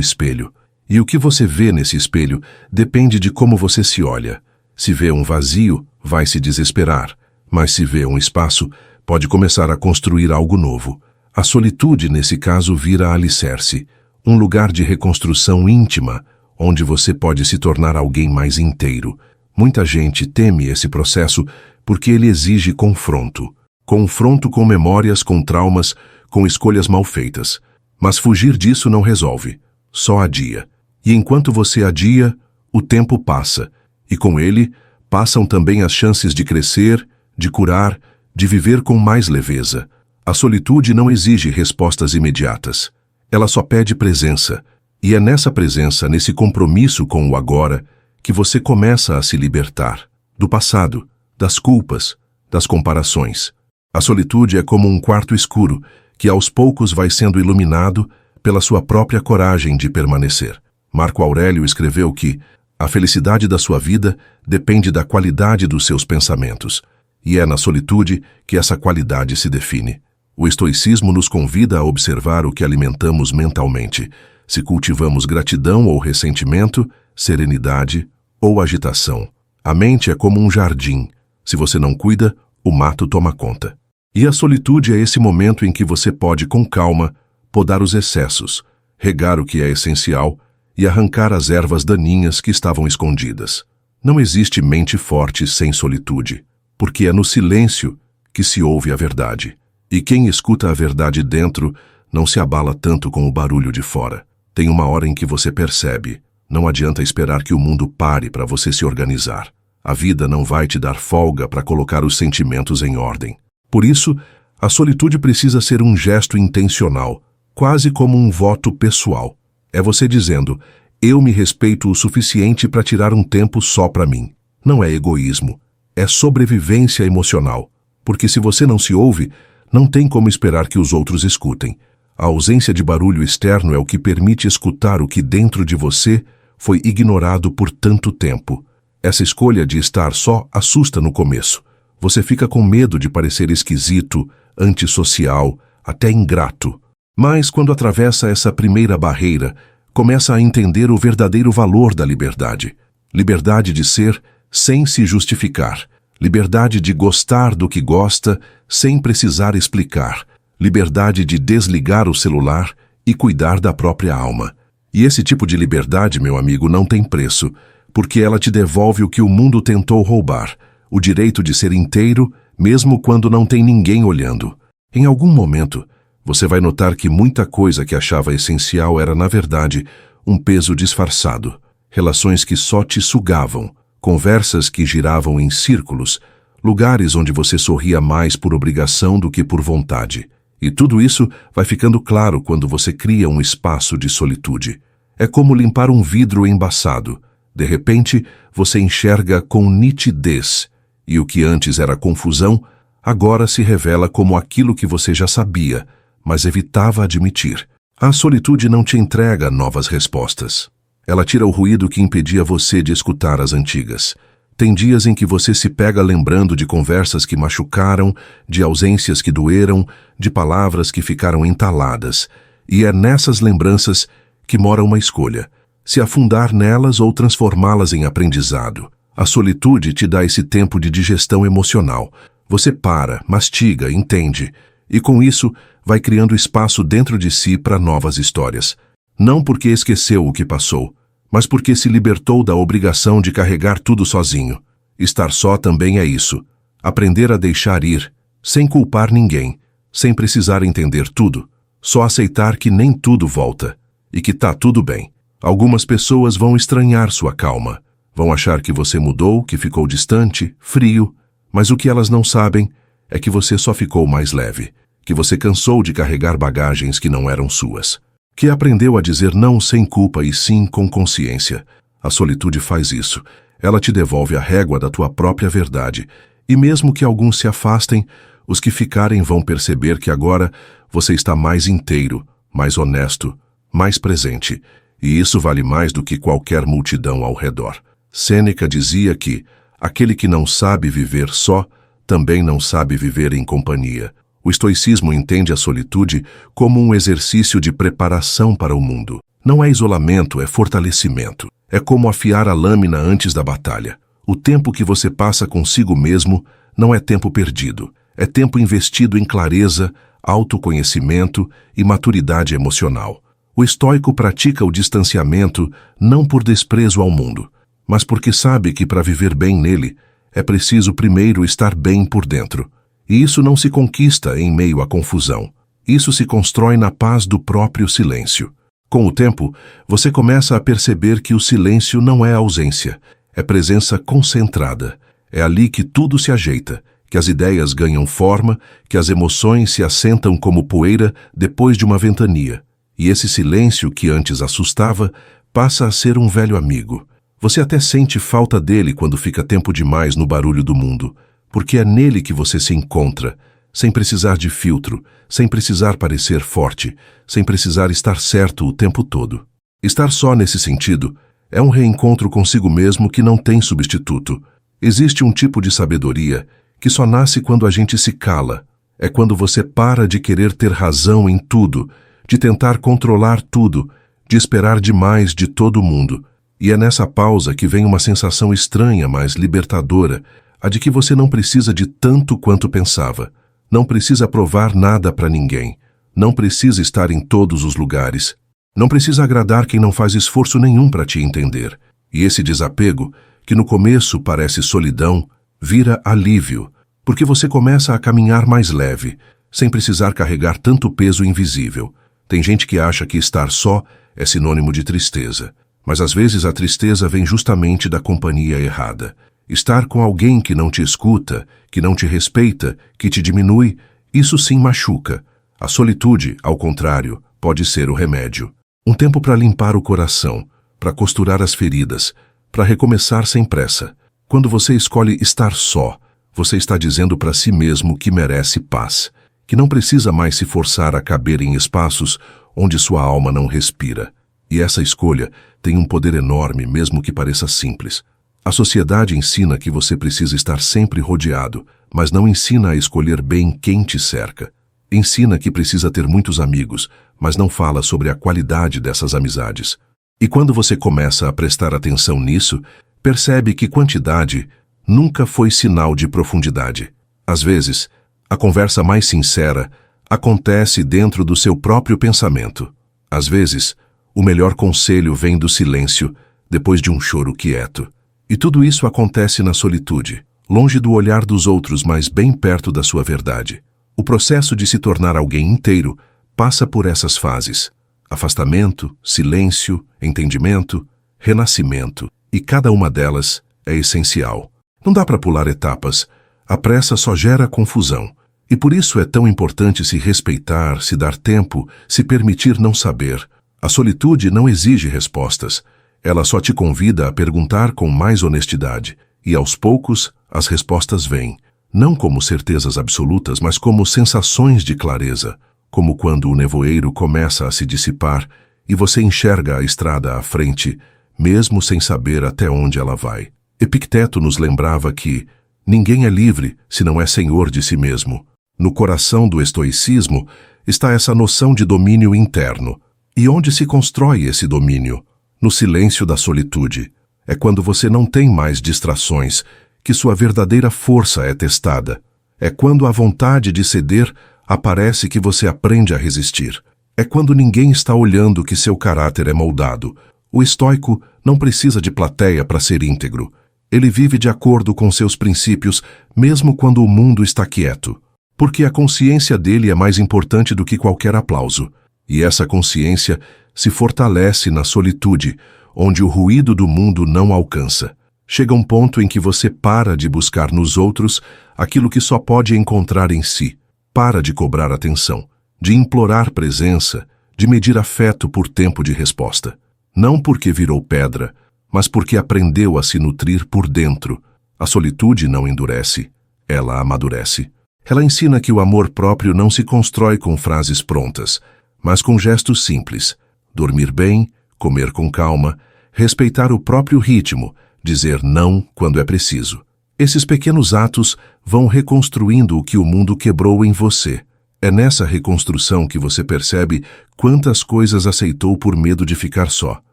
espelho. E o que você vê nesse espelho depende de como você se olha. Se vê um vazio, vai se desesperar. Mas se vê um espaço, pode começar a construir algo novo. A solitude, nesse caso, vira alicerce, um lugar de reconstrução íntima, onde você pode se tornar alguém mais inteiro. Muita gente teme esse processo porque ele exige confronto. Confronto com memórias, com traumas, com escolhas mal feitas. Mas fugir disso não resolve, só adia. E enquanto você adia, o tempo passa, e com ele passam também as chances de crescer, de curar, de viver com mais leveza. A solitude não exige respostas imediatas. Ela só pede presença. E é nessa presença, nesse compromisso com o agora, que você começa a se libertar do passado, das culpas, das comparações. A solitude é como um quarto escuro que aos poucos vai sendo iluminado pela sua própria coragem de permanecer. Marco Aurélio escreveu que a felicidade da sua vida depende da qualidade dos seus pensamentos, e é na solitude que essa qualidade se define. O estoicismo nos convida a observar o que alimentamos mentalmente, se cultivamos gratidão ou ressentimento, serenidade ou agitação. A mente é como um jardim. Se você não cuida, o mato toma conta. E a solitude é esse momento em que você pode, com calma, podar os excessos, regar o que é essencial e arrancar as ervas daninhas que estavam escondidas. Não existe mente forte sem solitude, porque é no silêncio que se ouve a verdade. E quem escuta a verdade dentro não se abala tanto com o barulho de fora. Tem uma hora em que você percebe. Não adianta esperar que o mundo pare para você se organizar. A vida não vai te dar folga para colocar os sentimentos em ordem. Por isso, a solitude precisa ser um gesto intencional, quase como um voto pessoal. É você dizendo, eu me respeito o suficiente para tirar um tempo só para mim. Não é egoísmo, é sobrevivência emocional. Porque se você não se ouve, não tem como esperar que os outros escutem. A ausência de barulho externo é o que permite escutar o que dentro de você foi ignorado por tanto tempo. Essa escolha de estar só assusta no começo. Você fica com medo de parecer esquisito, antissocial, até ingrato. Mas quando atravessa essa primeira barreira, começa a entender o verdadeiro valor da liberdade. Liberdade de ser sem se justificar. Liberdade de gostar do que gosta sem precisar explicar. Liberdade de desligar o celular e cuidar da própria alma. E esse tipo de liberdade, meu amigo, não tem preço, porque ela te devolve o que o mundo tentou roubar, o direito de ser inteiro, mesmo quando não tem ninguém olhando. Em algum momento, você vai notar que muita coisa que achava essencial era, na verdade, um peso disfarçado. Relações que só te sugavam, conversas que giravam em círculos, lugares onde você sorria mais por obrigação do que por vontade. E tudo isso vai ficando claro quando você cria um espaço de solitude. É como limpar um vidro embaçado. De repente, você enxerga com nitidez, e o que antes era confusão, agora se revela como aquilo que você já sabia, mas evitava admitir. A solitude não te entrega novas respostas. Ela tira o ruído que impedia você de escutar as antigas. Tem dias em que você se pega lembrando de conversas que machucaram, de ausências que doeram, de palavras que ficaram entaladas. E é nessas lembranças que mora uma escolha: se afundar nelas ou transformá-las em aprendizado. A solitude te dá esse tempo de digestão emocional. Você para, mastiga, entende, e com isso vai criando espaço dentro de si para novas histórias. Não porque esqueceu o que passou, mas porque se libertou da obrigação de carregar tudo sozinho. Estar só também é isso. Aprender a deixar ir, sem culpar ninguém, sem precisar entender tudo. Só aceitar que nem tudo volta, e que tá tudo bem. Algumas pessoas vão estranhar sua calma. Vão achar que você mudou, que ficou distante, frio, mas o que elas não sabem é que você só ficou mais leve, que você cansou de carregar bagagens que não eram suas, que aprendeu a dizer não sem culpa e sim com consciência. A solitude faz isso. Ela te devolve a régua da tua própria verdade, e mesmo que alguns se afastem, os que ficarem vão perceber que agora você está mais inteiro, mais honesto, mais presente, e isso vale mais do que qualquer multidão ao redor. Sêneca dizia que Aquele que não sabe viver só, também não sabe viver em companhia. O estoicismo entende a solitude como um exercício de preparação para o mundo. Não é isolamento, é fortalecimento. É como afiar a lâmina antes da batalha. O tempo que você passa consigo mesmo não é tempo perdido. É tempo investido em clareza, autoconhecimento e maturidade emocional. O estoico pratica o distanciamento não por desprezo ao mundo, mas porque sabe que para viver bem nele, é preciso primeiro estar bem por dentro. E isso não se conquista em meio à confusão. Isso se constrói na paz do próprio silêncio. Com o tempo, você começa a perceber que o silêncio não é ausência, é presença concentrada. É ali que tudo se ajeita, que as ideias ganham forma, que as emoções se assentam como poeira depois de uma ventania. E esse silêncio que antes assustava passa a ser um velho amigo. Você até sente falta dele quando fica tempo demais no barulho do mundo, porque é nele que você se encontra, sem precisar de filtro, sem precisar parecer forte, sem precisar estar certo o tempo todo. Estar só nesse sentido é um reencontro consigo mesmo que não tem substituto. Existe um tipo de sabedoria que só nasce quando a gente se cala. É quando você para de querer ter razão em tudo, de tentar controlar tudo, de esperar demais de todo mundo. E é nessa pausa que vem uma sensação estranha, mas libertadora, a de que você não precisa de tanto quanto pensava. Não precisa provar nada para ninguém. Não precisa estar em todos os lugares. Não precisa agradar quem não faz esforço nenhum para te entender. E esse desapego, que no começo parece solidão, vira alívio, porque você começa a caminhar mais leve, sem precisar carregar tanto peso invisível. Tem gente que acha que estar só é sinônimo de tristeza, mas às vezes a tristeza vem justamente da companhia errada. Estar com alguém que não te escuta, que não te respeita, que te diminui, isso sim machuca. A solitude, ao contrário, pode ser o remédio. Um tempo para limpar o coração, para costurar as feridas, para recomeçar sem pressa. Quando você escolhe estar só, você está dizendo para si mesmo que merece paz, que não precisa mais se forçar a caber em espaços onde sua alma não respira. E essa escolha tem um poder enorme, mesmo que pareça simples. A sociedade ensina que você precisa estar sempre rodeado, mas não ensina a escolher bem quem te cerca. Ensina que precisa ter muitos amigos, mas não fala sobre a qualidade dessas amizades. E quando você começa a prestar atenção nisso, percebe que quantidade nunca foi sinal de profundidade. Às vezes, a conversa mais sincera acontece dentro do seu próprio pensamento. Às vezes, o melhor conselho vem do silêncio, depois de um choro quieto. E tudo isso acontece na solitude, longe do olhar dos outros, mas bem perto da sua verdade. O processo de se tornar alguém inteiro passa por essas fases: afastamento, silêncio, entendimento, renascimento, e cada uma delas é essencial. Não dá para pular etapas, a pressa só gera confusão. E por isso é tão importante se respeitar, se dar tempo, se permitir não saber. A solitude não exige respostas. Ela só te convida a perguntar com mais honestidade. E aos poucos, as respostas vêm. Não como certezas absolutas, mas como sensações de clareza. Como quando o nevoeiro começa a se dissipar e você enxerga a estrada à frente, mesmo sem saber até onde ela vai. Epicteto nos lembrava que ninguém é livre se não é senhor de si mesmo. No coração do estoicismo está essa noção de domínio interno. E onde se constrói esse domínio? No silêncio da solitude. É quando você não tem mais distrações que sua verdadeira força é testada. É quando a vontade de ceder aparece que você aprende a resistir. É quando ninguém está olhando que seu caráter é moldado. O estoico não precisa de plateia para ser íntegro. Ele vive de acordo com seus princípios, mesmo quando o mundo está quieto. Porque a consciência dele é mais importante do que qualquer aplauso. E essa consciência se fortalece na solitude, onde o ruído do mundo não alcança. Chega um ponto em que você para de buscar nos outros aquilo que só pode encontrar em si. Para de cobrar atenção, de implorar presença, de medir afeto por tempo de resposta. Não porque virou pedra, mas porque aprendeu a se nutrir por dentro. A solitude não endurece, ela amadurece. Ela ensina que o amor próprio não se constrói com frases prontas, mas com gestos simples. Dormir bem, comer com calma, respeitar o próprio ritmo, dizer não quando é preciso. Esses pequenos atos vão reconstruindo o que o mundo quebrou em você. É nessa reconstrução que você percebe quantas coisas aceitou por medo de ficar só.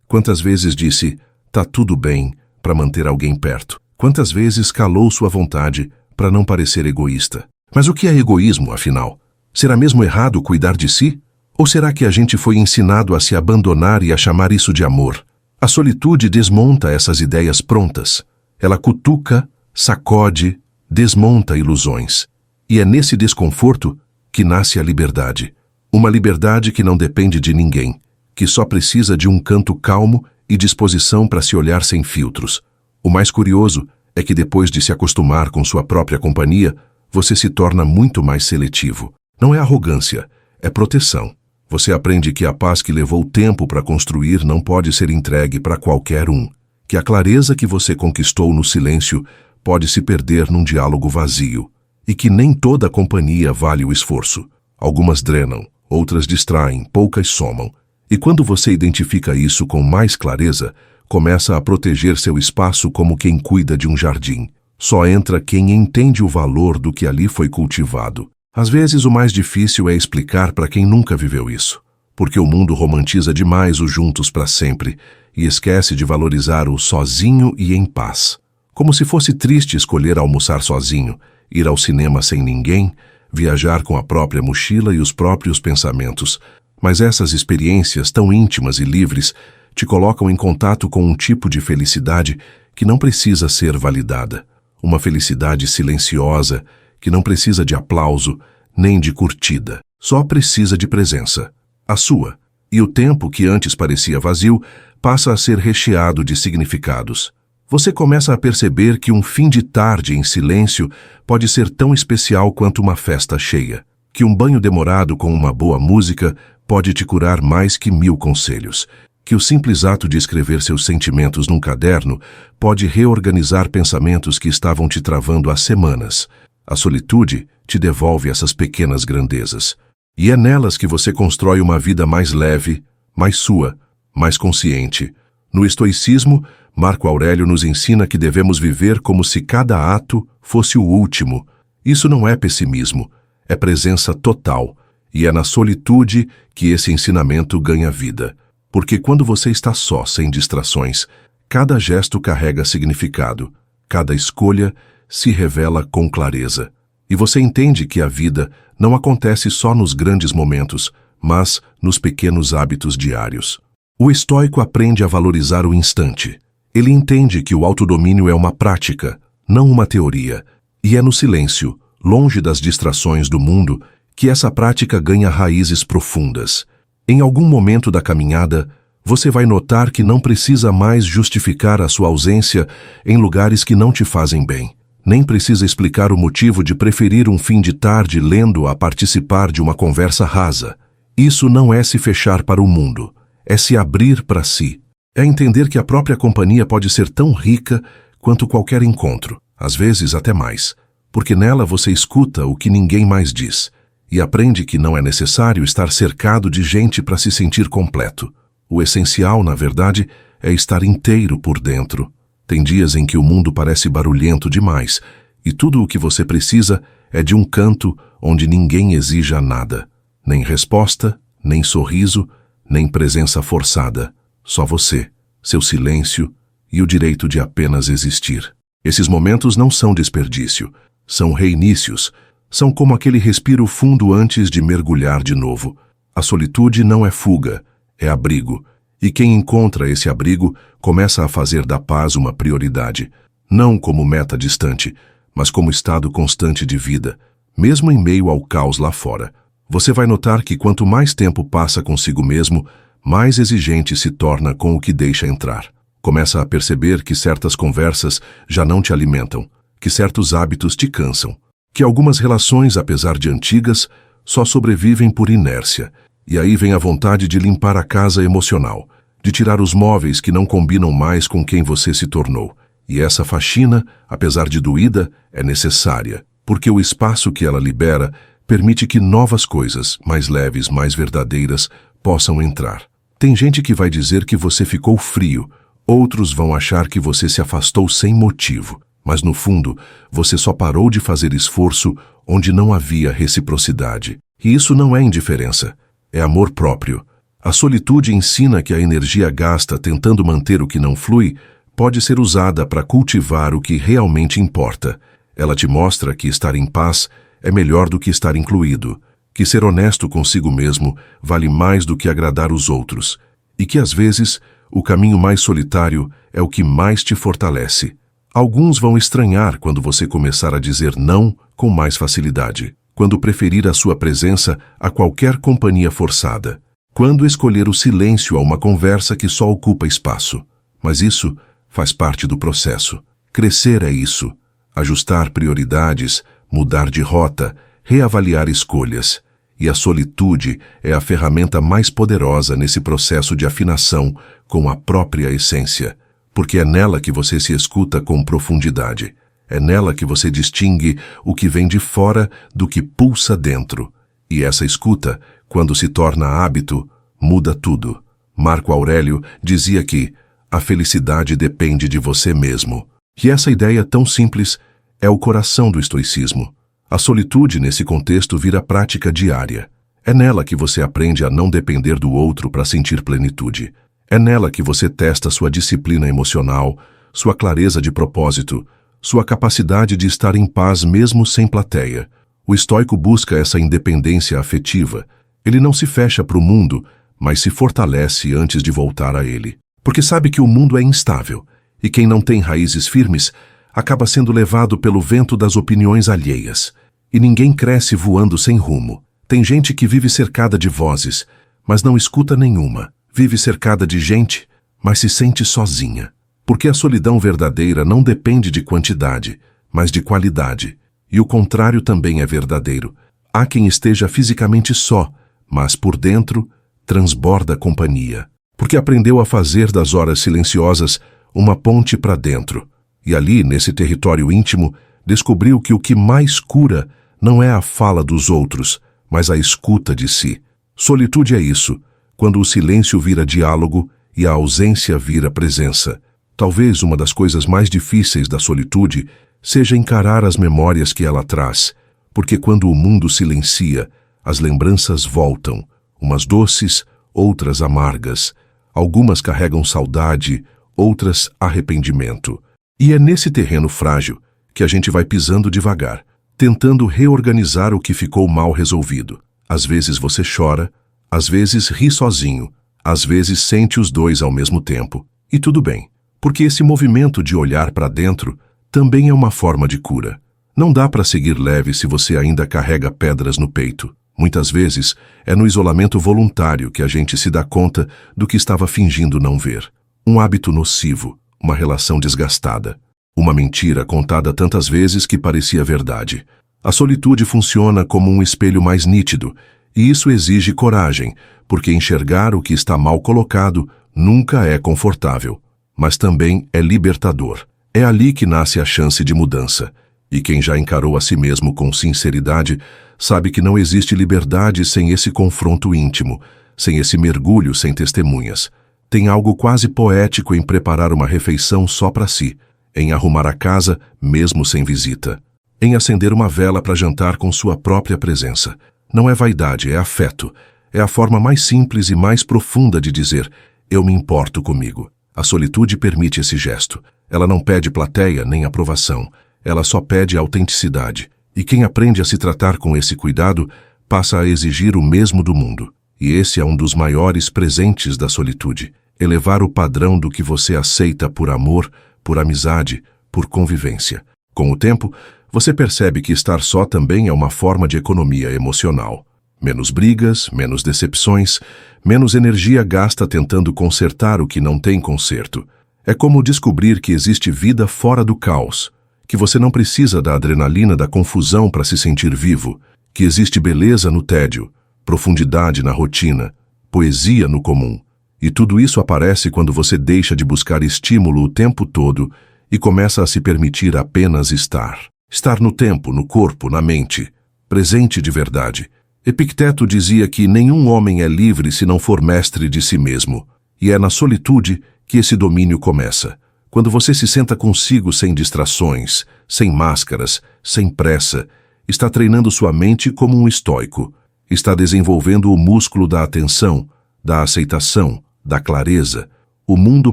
Quantas vezes disse, tá tudo bem, para manter alguém perto. Quantas vezes calou sua vontade para não parecer egoísta. Mas o que é egoísmo, afinal? Será mesmo errado cuidar de si? Ou será que a gente foi ensinado a se abandonar e a chamar isso de amor? A solitude desmonta essas ideias prontas. Ela cutuca, sacode, desmonta ilusões. E é nesse desconforto que nasce a liberdade. Uma liberdade que não depende de ninguém, que só precisa de um canto calmo e disposição para se olhar sem filtros. O mais curioso é que depois de se acostumar com sua própria companhia, você se torna muito mais seletivo. Não é arrogância, é proteção. Você aprende que a paz que levou tempo para construir não pode ser entregue para qualquer um. Que a clareza que você conquistou no silêncio pode se perder num diálogo vazio. E que nem toda companhia vale o esforço. Algumas drenam, outras distraem, poucas somam. E quando você identifica isso com mais clareza, começa a proteger seu espaço como quem cuida de um jardim. Só entra quem entende o valor do que ali foi cultivado. Às vezes o mais difícil é explicar para quem nunca viveu isso. Porque o mundo romantiza demais o juntos para sempre e esquece de valorizar o sozinho e em paz. Como se fosse triste escolher almoçar sozinho, ir ao cinema sem ninguém, viajar com a própria mochila e os próprios pensamentos. Mas essas experiências tão íntimas e livres te colocam em contato com um tipo de felicidade que não precisa ser validada. Uma felicidade silenciosa que não precisa de aplauso nem de curtida. Só precisa de presença. A sua. E o tempo que antes parecia vazio passa a ser recheado de significados. Você começa a perceber que um fim de tarde em silêncio pode ser tão especial quanto uma festa cheia. Que um banho demorado com uma boa música pode te curar mais que 1000 conselhos. Que o simples ato de escrever seus sentimentos num caderno pode reorganizar pensamentos que estavam te travando há semanas. A solitude te devolve essas pequenas grandezas. E é nelas que você constrói uma vida mais leve, mais sua, mais consciente. No estoicismo, Marco Aurélio nos ensina que devemos viver como se cada ato fosse o último. Isso não é pessimismo, é presença total. E é na solitude que esse ensinamento ganha vida. Porque quando você está só, sem distrações, cada gesto carrega significado, cada escolha se revela com clareza. E você entende que a vida não acontece só nos grandes momentos, mas nos pequenos hábitos diários. O estoico aprende a valorizar o instante. Ele entende que o autodomínio é uma prática, não uma teoria. E é no silêncio, longe das distrações do mundo, que essa prática ganha raízes profundas. Em algum momento da caminhada, você vai notar que não precisa mais justificar a sua ausência em lugares que não te fazem bem. Nem precisa explicar o motivo de preferir um fim de tarde lendo a participar de uma conversa rasa. Isso não é se fechar para o mundo, é se abrir para si. É entender que a própria companhia pode ser tão rica quanto qualquer encontro, às vezes até mais, porque nela você escuta o que ninguém mais diz e aprende que não é necessário estar cercado de gente para se sentir completo. O essencial, na verdade, é estar inteiro por dentro. Tem dias em que o mundo parece barulhento demais e tudo o que você precisa é de um canto onde ninguém exija nada. Nem resposta, nem sorriso, nem presença forçada. Só você, seu silêncio e o direito de apenas existir. Esses momentos não são desperdício, são reinícios, são como aquele respiro fundo antes de mergulhar de novo. A solitude não é fuga, é abrigo. E quem encontra esse abrigo começa a fazer da paz uma prioridade, não como meta distante, mas como estado constante de vida, mesmo em meio ao caos lá fora. Você vai notar que quanto mais tempo passa consigo mesmo, mais exigente se torna com o que deixa entrar. Começa a perceber que certas conversas já não te alimentam, que certos hábitos te cansam, que algumas relações, apesar de antigas, só sobrevivem por inércia. E aí vem a vontade de limpar a casa emocional, de tirar os móveis que não combinam mais com quem você se tornou. E essa faxina, apesar de doída, é necessária, porque o espaço que ela libera permite que novas coisas, mais leves, mais verdadeiras, possam entrar. Tem gente que vai dizer que você ficou frio, outros vão achar que você se afastou sem motivo. mas no fundo, você só parou de fazer esforço onde não havia reciprocidade. E isso não é indiferença, é amor próprio. A solitude ensina que a energia gasta tentando manter o que não flui pode ser usada para cultivar o que realmente importa. Ela te mostra que estar em paz é melhor do que estar incluído, que ser honesto consigo mesmo vale mais do que agradar os outros, e que às vezes o caminho mais solitário é o que mais te fortalece. Alguns vão estranhar quando você começar a dizer não com mais facilidade, quando preferir a sua presença a qualquer companhia forçada, quando escolher o silêncio a uma conversa que só ocupa espaço. Mas isso faz parte do processo. Crescer é isso. Ajustar prioridades, mudar de rota, reavaliar escolhas. E a solitude é a ferramenta mais poderosa nesse processo de afinação com a própria essência, porque é nela que você se escuta com profundidade. É nela que você distingue o que vem de fora do que pulsa dentro. E essa escuta, quando se torna hábito, muda tudo. Marco Aurélio dizia que a felicidade depende de você mesmo. E essa ideia tão simples é o coração do estoicismo. A solitude, nesse contexto, vira prática diária. É nela que você aprende a não depender do outro para sentir plenitude. É nela que você testa sua disciplina emocional, sua clareza de propósito, sua capacidade de estar em paz mesmo sem plateia. O estoico busca essa independência afetiva. Ele não se fecha para o mundo, mas se fortalece antes de voltar a ele. Porque sabe que o mundo é instável, e quem não tem raízes firmes acaba sendo levado pelo vento das opiniões alheias. E ninguém cresce voando sem rumo. Tem gente que vive cercada de vozes, mas não escuta nenhuma. Vive cercada de gente, mas se sente sozinha. Porque a solidão verdadeira não depende de quantidade, mas de qualidade. E o contrário também é verdadeiro. Há quem esteja fisicamente só, mas por dentro transborda companhia. Porque aprendeu a fazer das horas silenciosas uma ponte para dentro. E ali, nesse território íntimo, descobriu que o que mais cura não é a fala dos outros, mas a escuta de si. Solitude é isso, quando o silêncio vira diálogo e a ausência vira presença. Talvez uma das coisas mais difíceis da solitude seja encarar as memórias que ela traz, porque quando o mundo silencia, as lembranças voltam, umas doces, outras amargas. Algumas carregam saudade, outras arrependimento. E é nesse terreno frágil que a gente vai pisando devagar, tentando reorganizar o que ficou mal resolvido. Às vezes você chora, às vezes ri sozinho, às vezes sente os dois ao mesmo tempo. E tudo bem, porque esse movimento de olhar para dentro também é uma forma de cura. Não dá para seguir leve se você ainda carrega pedras no peito. Muitas vezes é no isolamento voluntário que a gente se dá conta do que estava fingindo não ver. Um hábito nocivo, uma relação desgastada, uma mentira contada tantas vezes que parecia verdade. A solitude funciona como um espelho mais nítido, e isso exige coragem, porque enxergar o que está mal colocado nunca é confortável, mas também é libertador. É ali que nasce a chance de mudança. E quem já encarou a si mesmo com sinceridade sabe que não existe liberdade sem esse confronto íntimo, sem esse mergulho sem testemunhas. Tem algo quase poético em preparar uma refeição só para si, em arrumar a casa mesmo sem visita, em acender uma vela para jantar com sua própria presença. Não é vaidade, é afeto. É a forma mais simples e mais profunda de dizer: eu me importo comigo. A solitude permite esse gesto. Ela não pede plateia nem aprovação. Ela só pede autenticidade. E quem aprende a se tratar com esse cuidado passa a exigir o mesmo do mundo. E esse é um dos maiores presentes da solitude. Elevar o padrão do que você aceita por amor, por amizade, por convivência. Com o tempo, você percebe que estar só também é uma forma de economia emocional. Menos brigas, menos decepções, menos energia gasta tentando consertar o que não tem conserto. É como descobrir que existe vida fora do caos, que você não precisa da adrenalina da confusão para se sentir vivo, que existe beleza no tédio, profundidade na rotina, poesia no comum. E tudo isso aparece quando você deixa de buscar estímulo o tempo todo e começa a se permitir apenas estar. Estar no tempo, no corpo, na mente, presente de verdade. Epicteto dizia que nenhum homem é livre se não for mestre de si mesmo. E é na solitude que esse domínio começa. Quando você se senta consigo sem distrações, sem máscaras, sem pressa, está treinando sua mente como um estoico. Está desenvolvendo o músculo da atenção, da aceitação, da clareza. O mundo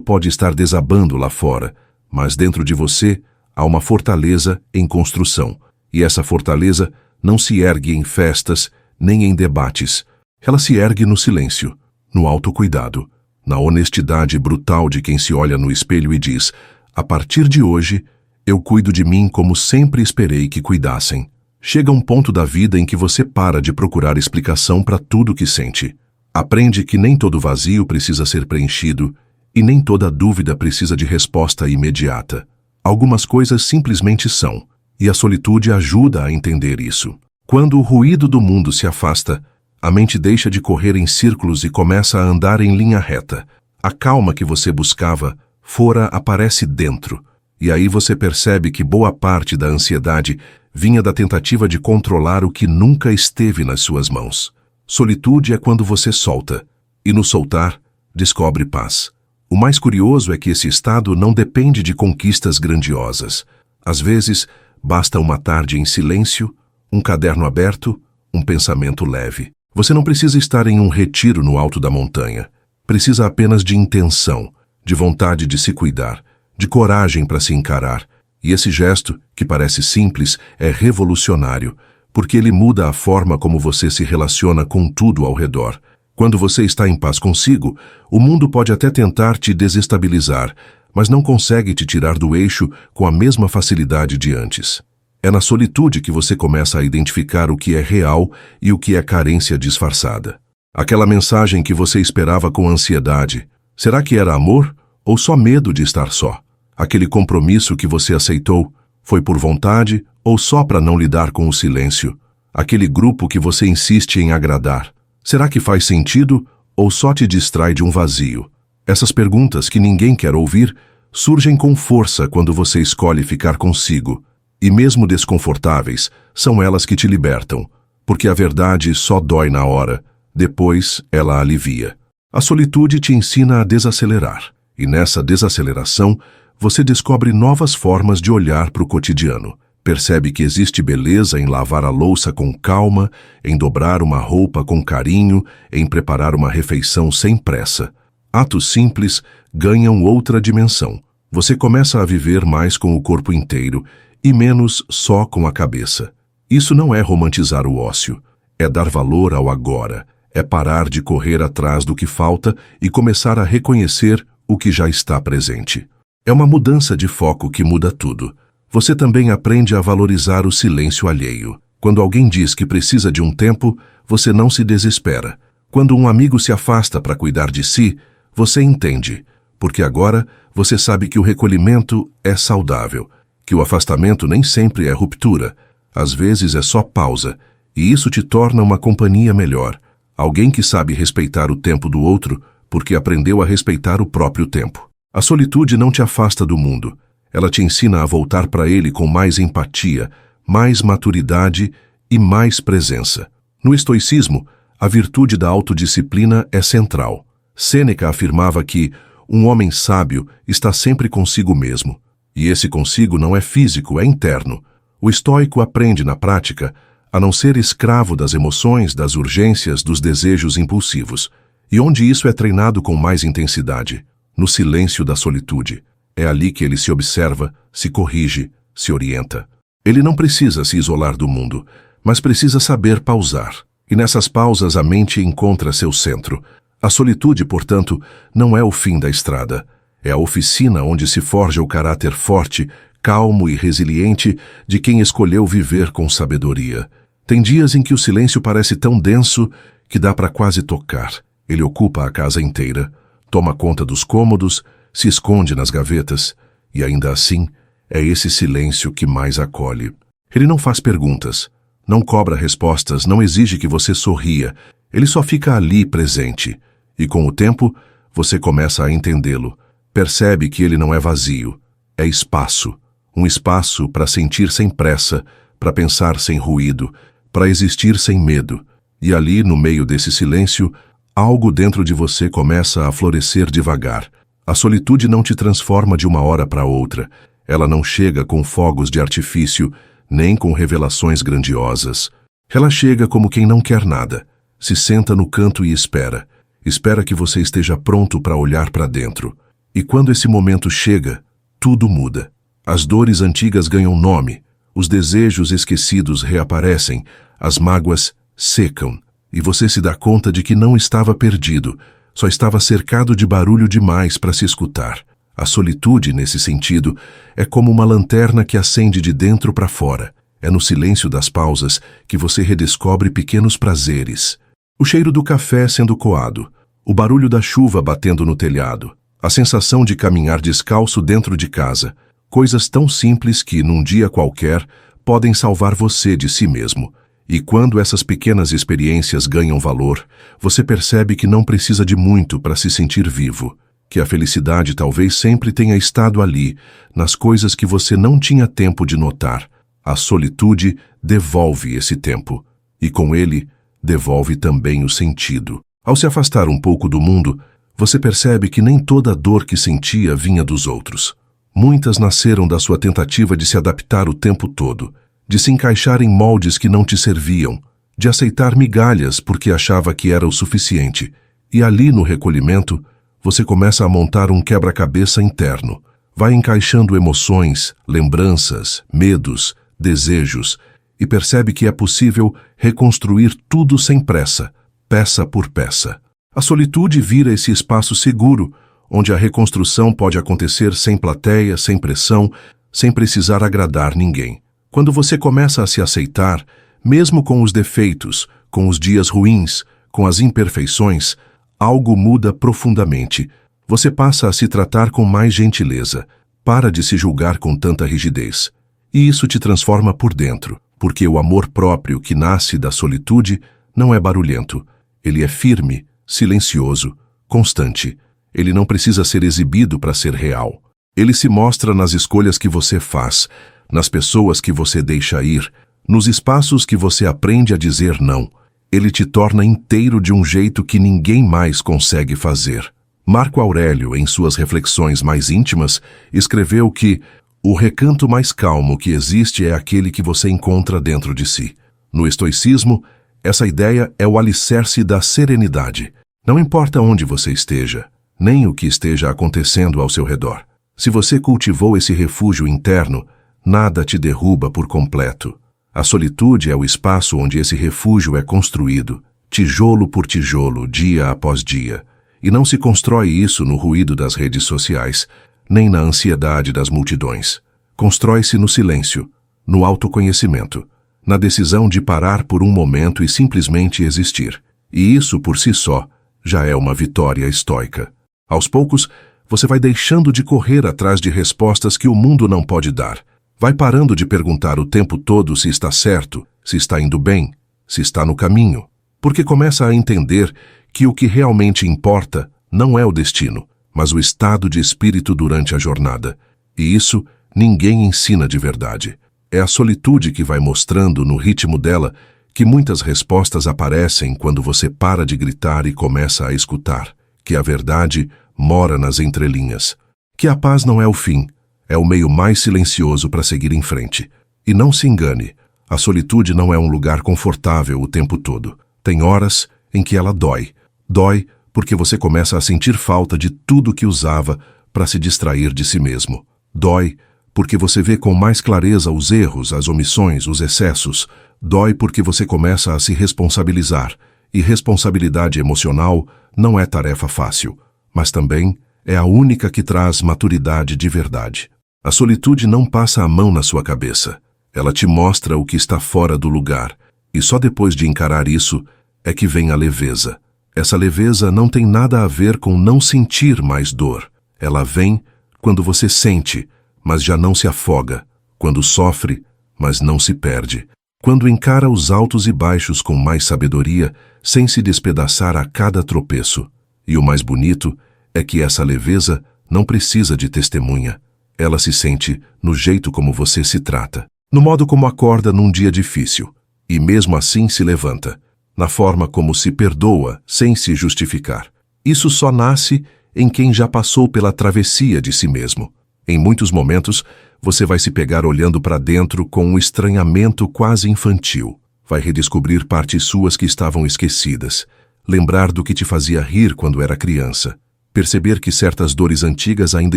pode estar desabando lá fora, mas dentro de você há uma fortaleza em construção. E essa fortaleza não se ergue em festas, nem em debates. Ela se ergue no silêncio, no autocuidado, na honestidade brutal de quem se olha no espelho e diz: a partir de hoje, eu cuido de mim como sempre esperei que cuidassem. Chega um ponto da vida em que você para de procurar explicação para tudo que sente. Aprende que nem todo vazio precisa ser preenchido e nem toda dúvida precisa de resposta imediata. Algumas coisas simplesmente são, e a solitude ajuda a entender isso. Quando o ruído do mundo se afasta, a mente deixa de correr em círculos e começa a andar em linha reta. A calma que você buscava fora aparece dentro, e aí você percebe que boa parte da ansiedade vinha da tentativa de controlar o que nunca esteve nas suas mãos. Solitude é quando você solta, e no soltar, descobre paz. O mais curioso é que esse estado não depende de conquistas grandiosas. Às vezes, basta uma tarde em silêncio, um caderno aberto, um pensamento leve. Você não precisa estar em um retiro no alto da montanha. Precisa apenas de intenção, de vontade de se cuidar, de coragem para se encarar. E esse gesto, que parece simples, é revolucionário, porque ele muda a forma como você se relaciona com tudo ao redor. Quando você está em paz consigo, o mundo pode até tentar te desestabilizar, mas não consegue te tirar do eixo com a mesma facilidade de antes. É na solitude que você começa a identificar o que é real e o que é carência disfarçada. Aquela mensagem que você esperava com ansiedade, será que era amor ou só medo de estar só? Aquele compromisso que você aceitou, foi por vontade ou só para não lidar com o silêncio? Aquele grupo que você insiste em agradar, será que faz sentido ou só te distrai de um vazio? Essas perguntas que ninguém quer ouvir surgem com força quando você escolhe ficar consigo. E mesmo desconfortáveis, são elas que te libertam, porque a verdade só dói na hora, depois ela alivia. A solitude te ensina a desacelerar, e nessa desaceleração, você descobre novas formas de olhar para o cotidiano. Percebe que existe beleza em lavar a louça com calma, em dobrar uma roupa com carinho, em preparar uma refeição sem pressa. Atos simples ganham outra dimensão. Você começa a viver mais com o corpo inteiro e menos só com a cabeça. Isso não é romantizar o ócio, é dar valor ao agora, é parar de correr atrás do que falta e começar a reconhecer o que já está presente. É uma mudança de foco que muda tudo. Você também aprende a valorizar o silêncio alheio. Quando alguém diz que precisa de um tempo, você não se desespera. Quando um amigo se afasta para cuidar de si, você entende, porque agora você sabe que o recolhimento é saudável, que o afastamento nem sempre é ruptura, às vezes é só pausa, e isso te torna uma companhia melhor, alguém que sabe respeitar o tempo do outro porque aprendeu a respeitar o próprio tempo. A solitude não te afasta do mundo, ela te ensina a voltar para ele com mais empatia, mais maturidade e mais presença. No estoicismo, a virtude da autodisciplina é central. Sêneca afirmava que um homem sábio está sempre consigo mesmo, e esse consigo não é físico, é interno. O estoico aprende na prática a não ser escravo das emoções, das urgências, dos desejos impulsivos. E onde isso é treinado com mais intensidade? No silêncio da solitude. É ali que ele se observa, se corrige, se orienta. Ele não precisa se isolar do mundo, mas precisa saber pausar. E nessas pausas a mente encontra seu centro. A solitude, portanto, não é o fim da estrada. É a oficina onde se forja o caráter forte, calmo e resiliente de quem escolheu viver com sabedoria. Tem dias em que o silêncio parece tão denso que dá para quase tocar. Ele ocupa a casa inteira, toma conta dos cômodos, se esconde nas gavetas, e ainda assim, é esse silêncio que mais acolhe. Ele não faz perguntas, não cobra respostas, não exige que você sorria, ele só fica ali presente. E com o tempo, você começa a entendê-lo. Percebe que ele não é vazio, é espaço. Um espaço para sentir sem pressa, para pensar sem ruído, para existir sem medo. E ali, no meio desse silêncio, algo dentro de você começa a florescer devagar. A solitude não te transforma de uma hora para outra. Ela não chega com fogos de artifício, nem com revelações grandiosas. Ela chega como quem não quer nada. Se senta no canto e espera. Espera que você esteja pronto para olhar para dentro. E quando esse momento chega, tudo muda. As dores antigas ganham nome, os desejos esquecidos reaparecem, as mágoas secam, e você se dá conta de que não estava perdido, só estava cercado de barulho demais para se escutar. A solitude, nesse sentido, é como uma lanterna que acende de dentro para fora. É no silêncio das pausas que você redescobre pequenos prazeres. O cheiro do café sendo coado, o barulho da chuva batendo no telhado, a sensação de caminhar descalço dentro de casa, coisas tão simples que, num dia qualquer, podem salvar você de si mesmo. E quando essas pequenas experiências ganham valor, você percebe que não precisa de muito para se sentir vivo, que a felicidade talvez sempre tenha estado ali, nas coisas que você não tinha tempo de notar. A solitude devolve esse tempo, e com ele, devolve também o sentido. Ao se afastar um pouco do mundo, você percebe que nem toda a dor que sentia vinha dos outros. Muitas nasceram da sua tentativa de se adaptar o tempo todo, de se encaixar em moldes que não te serviam, de aceitar migalhas porque achava que era o suficiente. E ali no recolhimento, você começa a montar um quebra-cabeça interno. Vai encaixando emoções, lembranças, medos, desejos, e percebe que é possível reconstruir tudo sem pressa, peça por peça. A solitude vira esse espaço seguro, onde a reconstrução pode acontecer sem plateia, sem pressão, sem precisar agradar ninguém. Quando você começa a se aceitar, mesmo com os defeitos, com os dias ruins, com as imperfeições, algo muda profundamente. Você passa a se tratar com mais gentileza, para de se julgar com tanta rigidez. E isso te transforma por dentro, porque o amor próprio que nasce da solitude não é barulhento. Ele é firme, silencioso, constante. Ele não precisa ser exibido para ser real. Ele se mostra nas escolhas que você faz, nas pessoas que você deixa ir, nos espaços que você aprende a dizer não. Ele te torna inteiro de um jeito que ninguém mais consegue fazer. Marco Aurélio, em suas reflexões mais íntimas, escreveu que o recanto mais calmo que existe é aquele que você encontra dentro de si. No estoicismo, essa ideia é o alicerce da serenidade. Não importa onde você esteja, nem o que esteja acontecendo ao seu redor. Se você cultivou esse refúgio interno, nada te derruba por completo. A solitude é o espaço onde esse refúgio é construído, tijolo por tijolo, dia após dia. E não se constrói isso no ruído das redes sociais, nem na ansiedade das multidões. Constrói-se no silêncio, no autoconhecimento, na decisão de parar por um momento e simplesmente existir. E isso, por si só, já é uma vitória estoica. Aos poucos, você vai deixando de correr atrás de respostas que o mundo não pode dar. Vai parando de perguntar o tempo todo se está certo, se está indo bem, se está no caminho. Porque começa a entender que o que realmente importa não é o destino, mas o estado de espírito durante a jornada. E isso ninguém ensina de verdade. É a solitude que vai mostrando, no ritmo dela, que muitas respostas aparecem quando você para de gritar e começa a escutar, que a verdade mora nas entrelinhas, que a paz não é o fim, é o meio mais silencioso para seguir em frente. E não se engane, a solitude não é um lugar confortável o tempo todo. Tem horas em que ela dói. Dói porque você começa a sentir falta de tudo que usava para se distrair de si mesmo. Dói porque você vê com mais clareza os erros, as omissões, os excessos. Dói porque você começa a se responsabilizar. E responsabilidade emocional não é tarefa fácil, mas também é a única que traz maturidade de verdade. A solitude não passa a mão na sua cabeça. Ela te mostra o que está fora do lugar. E só depois de encarar isso é que vem a leveza. Essa leveza não tem nada a ver com não sentir mais dor. Ela vem quando você sente, mas já não se afoga. Quando sofre, mas não se perde. Quando encara os altos e baixos com mais sabedoria, sem se despedaçar a cada tropeço. E o mais bonito é que essa leveza não precisa de testemunha. Ela se sente no jeito como você se trata, no modo como acorda num dia difícil, e mesmo assim se levanta, na forma como se perdoa sem se justificar. Isso só nasce em quem já passou pela travessia de si mesmo. Em muitos momentos, você vai se pegar olhando para dentro com um estranhamento quase infantil. Vai redescobrir partes suas que estavam esquecidas, lembrar do que te fazia rir quando era criança, perceber que certas dores antigas ainda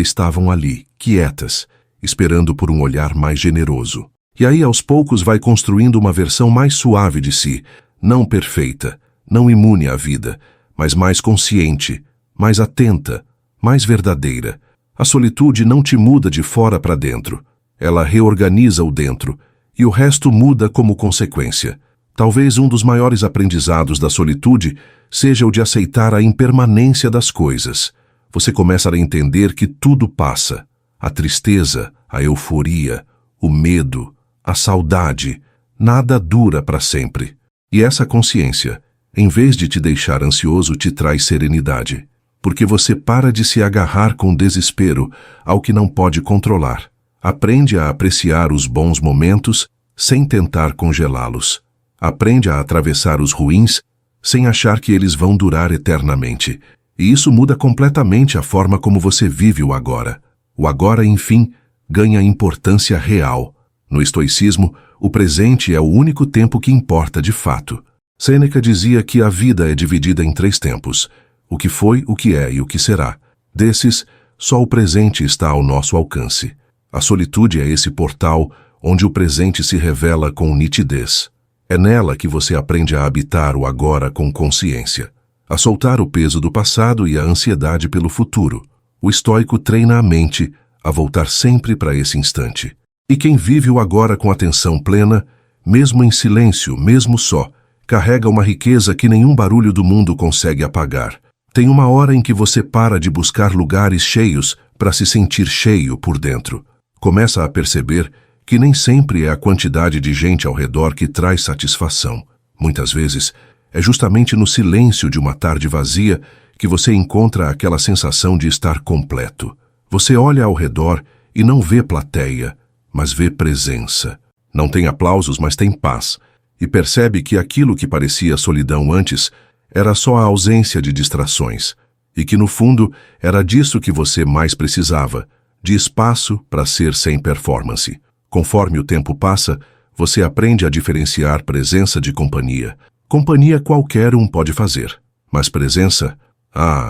estavam ali, quietas, esperando por um olhar mais generoso. E aí, aos poucos, vai construindo uma versão mais suave de si, não perfeita, não imune à vida, mas mais consciente, mais atenta, mais verdadeira. A solitude não te muda de fora para dentro. Ela reorganiza o dentro, e o resto muda como consequência. Talvez um dos maiores aprendizados da solitude seja o de aceitar a impermanência das coisas. Você começa a entender que tudo passa. A tristeza, a euforia, o medo, a saudade, nada dura para sempre. E essa consciência, em vez de te deixar ansioso, te traz serenidade. Porque você para de se agarrar com desespero ao que não pode controlar. Aprende a apreciar os bons momentos sem tentar congelá-los. Aprende a atravessar os ruins sem achar que eles vão durar eternamente. E isso muda completamente a forma como você vive o agora. O agora, enfim, ganha importância real. No estoicismo, o presente é o único tempo que importa de fato. Sêneca dizia que a vida é dividida em 3 tempos: o que foi, o que é e o que será. Desses, só o presente está ao nosso alcance. A solitude é esse portal onde o presente se revela com nitidez. É nela que você aprende a habitar o agora com consciência, a soltar o peso do passado e a ansiedade pelo futuro. O estoico treina a mente a voltar sempre para esse instante. E quem vive o agora com atenção plena, mesmo em silêncio, mesmo só, carrega uma riqueza que nenhum barulho do mundo consegue apagar. Tem uma hora em que você para de buscar lugares cheios para se sentir cheio por dentro. Começa a perceber que nem sempre é a quantidade de gente ao redor que traz satisfação. Muitas vezes, é justamente no silêncio de uma tarde vazia que você encontra aquela sensação de estar completo. Você olha ao redor e não vê plateia, mas vê presença. Não tem aplausos, mas tem paz. E percebe que aquilo que parecia solidão antes era só a ausência de distrações. E que, no fundo, era disso que você mais precisava, de espaço para ser sem performance. Conforme o tempo passa, você aprende a diferenciar presença de companhia. Companhia qualquer um pode fazer, mas presença,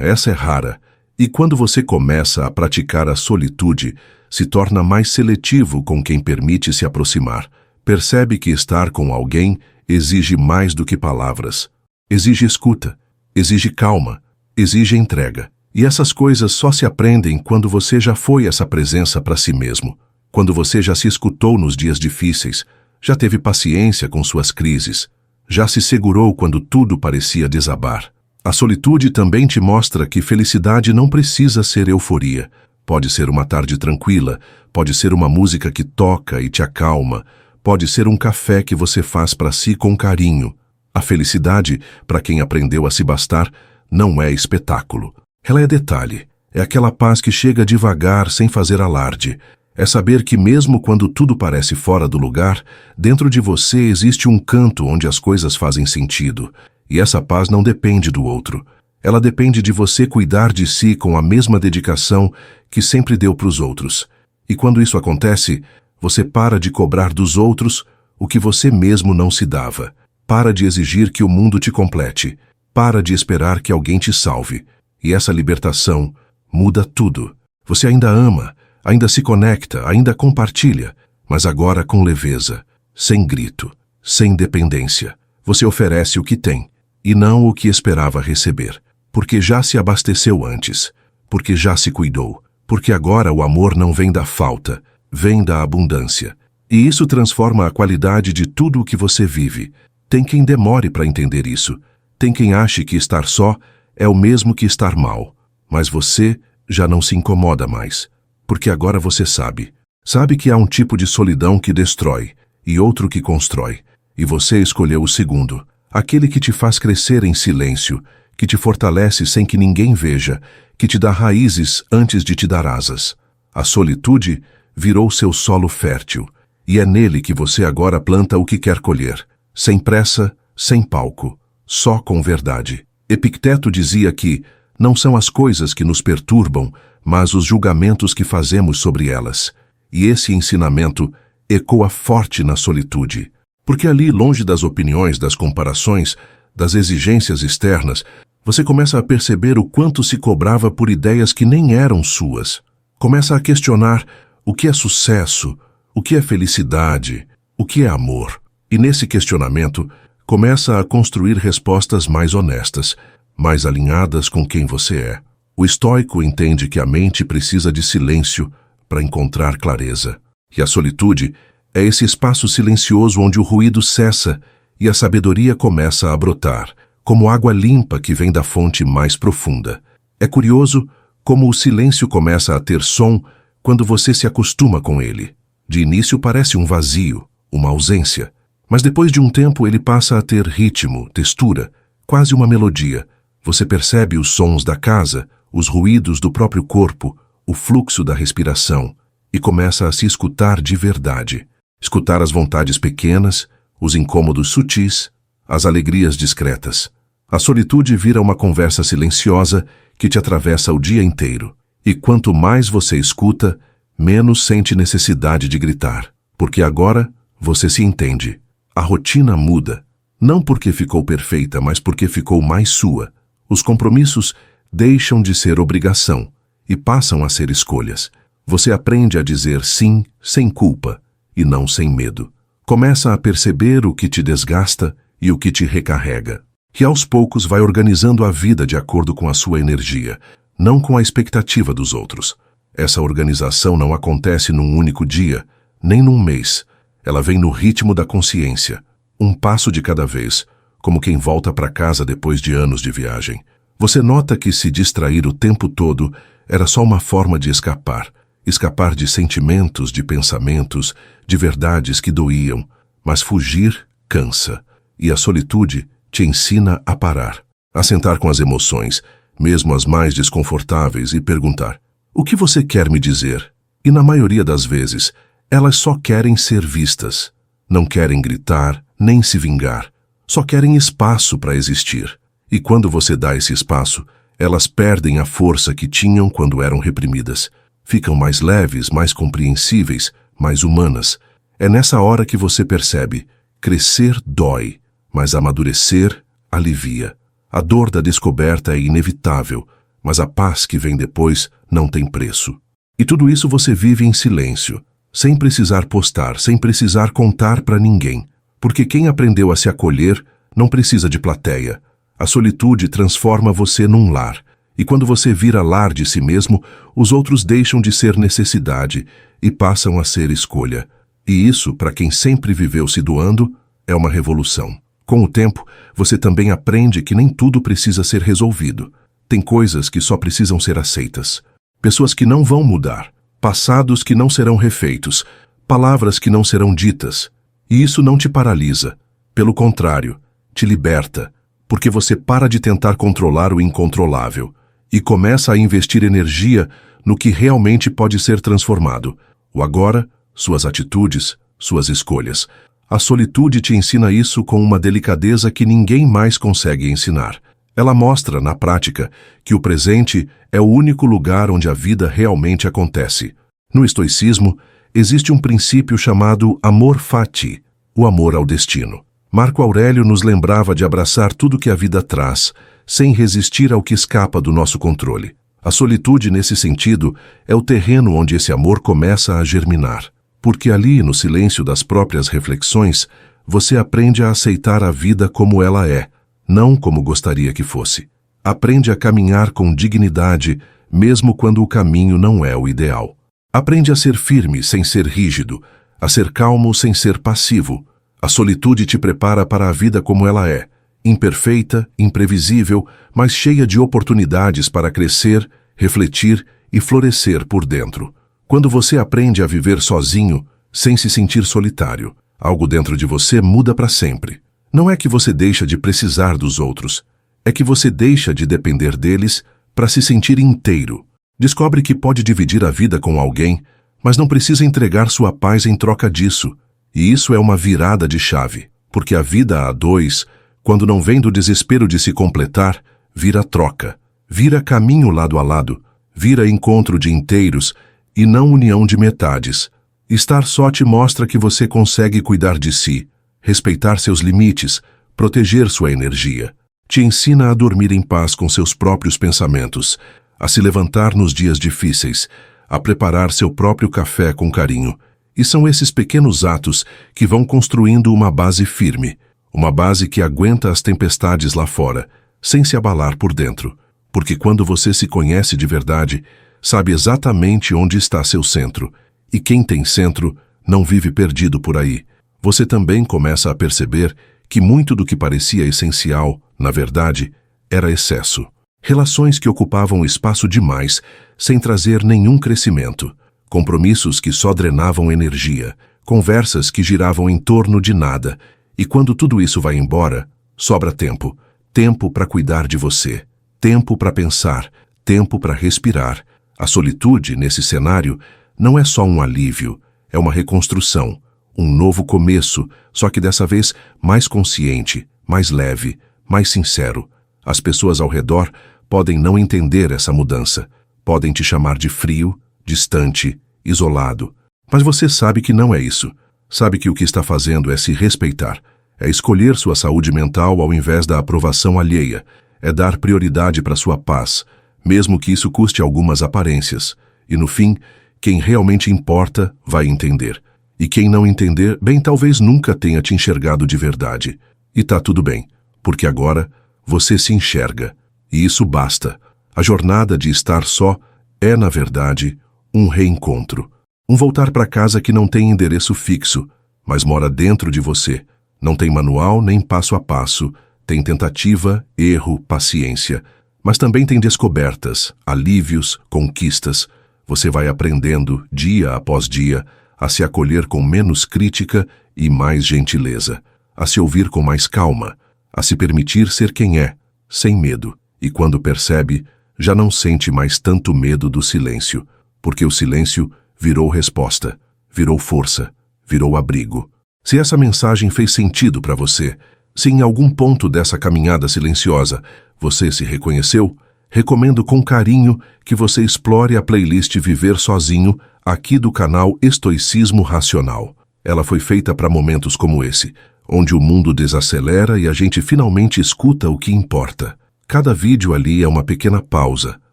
essa é rara. E quando você começa a praticar a solitude, se torna mais seletivo com quem permite se aproximar. Percebe que estar com alguém exige mais do que palavras. Exige escuta, exige calma, exige entrega. E essas coisas só se aprendem quando você já foi essa presença para si mesmo. Quando você já se escutou nos dias difíceis, já teve paciência com suas crises, já se segurou quando tudo parecia desabar. A solitude também te mostra que felicidade não precisa ser euforia. Pode ser uma tarde tranquila, pode ser uma música que toca e te acalma, pode ser um café que você faz para si com carinho. A felicidade, para quem aprendeu a se bastar, não é espetáculo. Ela é detalhe, é aquela paz que chega devagar sem fazer alarde. É saber que mesmo quando tudo parece fora do lugar, dentro de você existe um canto onde as coisas fazem sentido. E essa paz não depende do outro. Ela depende de você cuidar de si com a mesma dedicação que sempre deu para os outros. E quando isso acontece, você para de cobrar dos outros o que você mesmo não se dava. Para de exigir que o mundo te complete. Para de esperar que alguém te salve. E essa libertação muda tudo. Você ainda ama, ainda se conecta, ainda compartilha, mas agora com leveza, sem grito, sem dependência. Você oferece o que tem, e não o que esperava receber, porque já se abasteceu antes, porque já se cuidou, porque agora o amor não vem da falta, vem da abundância. E isso transforma a qualidade de tudo o que você vive. Tem quem demore para entender isso. Tem quem ache que estar só é o mesmo que estar mal. Mas você já não se incomoda mais. Porque agora você sabe. Sabe que há um tipo de solidão que destrói e outro que constrói. E você escolheu o segundo. Aquele que te faz crescer em silêncio, que te fortalece sem que ninguém veja, que te dá raízes antes de te dar asas. A solitude virou seu solo fértil. E é nele que você agora planta o que quer colher. Sem pressa, sem palco. Só com verdade. Epicteto dizia que Não são as coisas que nos perturbam, mas os julgamentos que fazemos sobre elas. E esse ensinamento ecoa forte na solitude. Porque ali, longe das opiniões, das comparações, das exigências externas, você começa a perceber o quanto se cobrava por ideias que nem eram suas. Começa a questionar o que é sucesso, o que é felicidade, o que é amor. E nesse questionamento, começa a construir respostas mais honestas, mais alinhadas com quem você é. O estoico entende que a mente precisa de silêncio para encontrar clareza. E a solitude é esse espaço silencioso onde o ruído cessa e a sabedoria começa a brotar, como água limpa que vem da fonte mais profunda. É curioso como o silêncio começa a ter som quando você se acostuma com ele. De início parece um vazio, uma ausência, mas depois de um tempo ele passa a ter ritmo, textura, quase uma melodia. Você percebe os sons da casa, os ruídos do próprio corpo, o fluxo da respiração, e começa a se escutar de verdade. Escutar as vontades pequenas, os incômodos sutis, as alegrias discretas. A solitude vira uma conversa silenciosa que te atravessa o dia inteiro. E quanto mais você escuta, menos sente necessidade de gritar. Porque agora você se entende. A rotina muda. Não porque ficou perfeita, mas porque ficou mais sua. Os compromissos deixam de ser obrigação e passam a ser escolhas. Você aprende a dizer sim sem culpa e não sem medo. Começa a perceber o que te desgasta e o que te recarrega. E aos poucos vai organizando a vida de acordo com a sua energia, não com a expectativa dos outros. Essa organização não acontece num único dia, nem num mês. Ela vem no ritmo da consciência, um passo de cada vez, como quem volta para casa depois de anos de viagem. Você nota que se distrair o tempo todo era só uma forma de escapar. Escapar de sentimentos, de pensamentos, de verdades que doíam. Mas fugir cansa. E a solitude te ensina a parar, a sentar com as emoções, mesmo as mais desconfortáveis, e perguntar: o que você quer me dizer? E na maioria das vezes, elas só querem ser vistas. Não querem gritar, nem se vingar. Só querem espaço para existir. E quando você dá esse espaço, elas perdem a força que tinham quando eram reprimidas. Ficam mais leves, mais compreensíveis, mais humanas. É nessa hora que você percebe: crescer dói, mas amadurecer alivia. A dor da descoberta é inevitável, mas a paz que vem depois não tem preço. E tudo isso você vive em silêncio, sem precisar postar, sem precisar contar para ninguém. Porque quem aprendeu a se acolher não precisa de plateia. A solitude transforma você num lar. E quando você vira lar de si mesmo, os outros deixam de ser necessidade e passam a ser escolha. E isso, para quem sempre viveu se doando, é uma revolução. Com o tempo, você também aprende que nem tudo precisa ser resolvido. Tem coisas que só precisam ser aceitas. Pessoas que não vão mudar. Passados que não serão refeitos. Palavras que não serão ditas. E isso não te paralisa. Pelo contrário, te liberta. Porque você para de tentar controlar o incontrolável e começa a investir energia no que realmente pode ser transformado. O agora, suas atitudes, suas escolhas. A solitude te ensina isso com uma delicadeza que ninguém mais consegue ensinar. Ela mostra, na prática, que o presente é o único lugar onde a vida realmente acontece. No estoicismo, existe um princípio chamado amor fati, o amor ao destino. Marco Aurélio nos lembrava de abraçar tudo que a vida traz, sem resistir ao que escapa do nosso controle. A solitude, nesse sentido, é o terreno onde esse amor começa a germinar. Porque ali, no silêncio das próprias reflexões, você aprende a aceitar a vida como ela é, não como gostaria que fosse. Aprende a caminhar com dignidade, mesmo quando o caminho não é o ideal. Aprende a ser firme sem ser rígido, a ser calmo sem ser passivo. A solitude te prepara para a vida como ela é, imperfeita, imprevisível, mas cheia de oportunidades para crescer, refletir e florescer por dentro. Quando você aprende a viver sozinho, sem se sentir solitário, algo dentro de você muda para sempre. Não é que você deixa de precisar dos outros, é que você deixa de depender deles para se sentir inteiro. Descobre que pode dividir a vida com alguém, mas não precisa entregar sua paz em troca disso. E isso é uma virada de chave, porque a vida a dois, quando não vem do desespero de se completar, vira troca. Vira caminho lado a lado, vira encontro de inteiros e não união de metades. Estar só te mostra que você consegue cuidar de si, respeitar seus limites, proteger sua energia. Te ensina a dormir em paz com seus próprios pensamentos, a se levantar nos dias difíceis, a preparar seu próprio café com carinho. E são esses pequenos atos que vão construindo uma base firme, uma base que aguenta as tempestades lá fora, sem se abalar por dentro. Porque quando você se conhece de verdade, sabe exatamente onde está seu centro. E quem tem centro não vive perdido por aí. Você também começa a perceber que muito do que parecia essencial, na verdade, era excesso. Relações que ocupavam espaço demais, sem trazer nenhum crescimento. Compromissos que só drenavam energia. Conversas que giravam em torno de nada. E quando tudo isso vai embora, sobra tempo. Tempo para cuidar de você. Tempo para pensar. Tempo para respirar. A solitude, nesse cenário, não é só um alívio, é uma reconstrução, um novo começo, só que dessa vez mais consciente, mais leve, mais sincero. As pessoas ao redor podem não entender essa mudança, podem te chamar de frio, distante, isolado. Mas você sabe que não é isso. Sabe que o que está fazendo é se respeitar, é escolher sua saúde mental ao invés da aprovação alheia, é dar prioridade para sua paz, mesmo que isso custe algumas aparências. E no fim, quem realmente importa vai entender. E quem não entender, bem, talvez nunca tenha te enxergado de verdade. E tá tudo bem, porque agora você se enxerga. E isso basta. A jornada de estar só é, na verdade, um reencontro. Um voltar para casa que não tem endereço fixo, mas mora dentro de você. Não tem manual nem passo a passo, tem tentativa, erro, paciência. Mas também tem descobertas, alívios, conquistas. Você vai aprendendo, dia após dia, a se acolher com menos crítica e mais gentileza, a se ouvir com mais calma, a se permitir ser quem é, sem medo. E quando percebe, já não sente mais tanto medo do silêncio, porque o silêncio virou resposta, virou força, virou abrigo. Se essa mensagem fez sentido para você, se em algum ponto dessa caminhada silenciosa você se reconheceu, recomendo com carinho que você explore a playlist Viver Sozinho, aqui do canal Estoicismo Racional. Ela foi feita para momentos como esse, onde o mundo desacelera e a gente finalmente escuta o que importa. Cada vídeo ali é uma pequena pausa,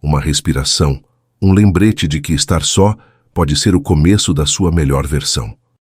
uma respiração, um lembrete de que estar só pode ser o começo da sua melhor versão.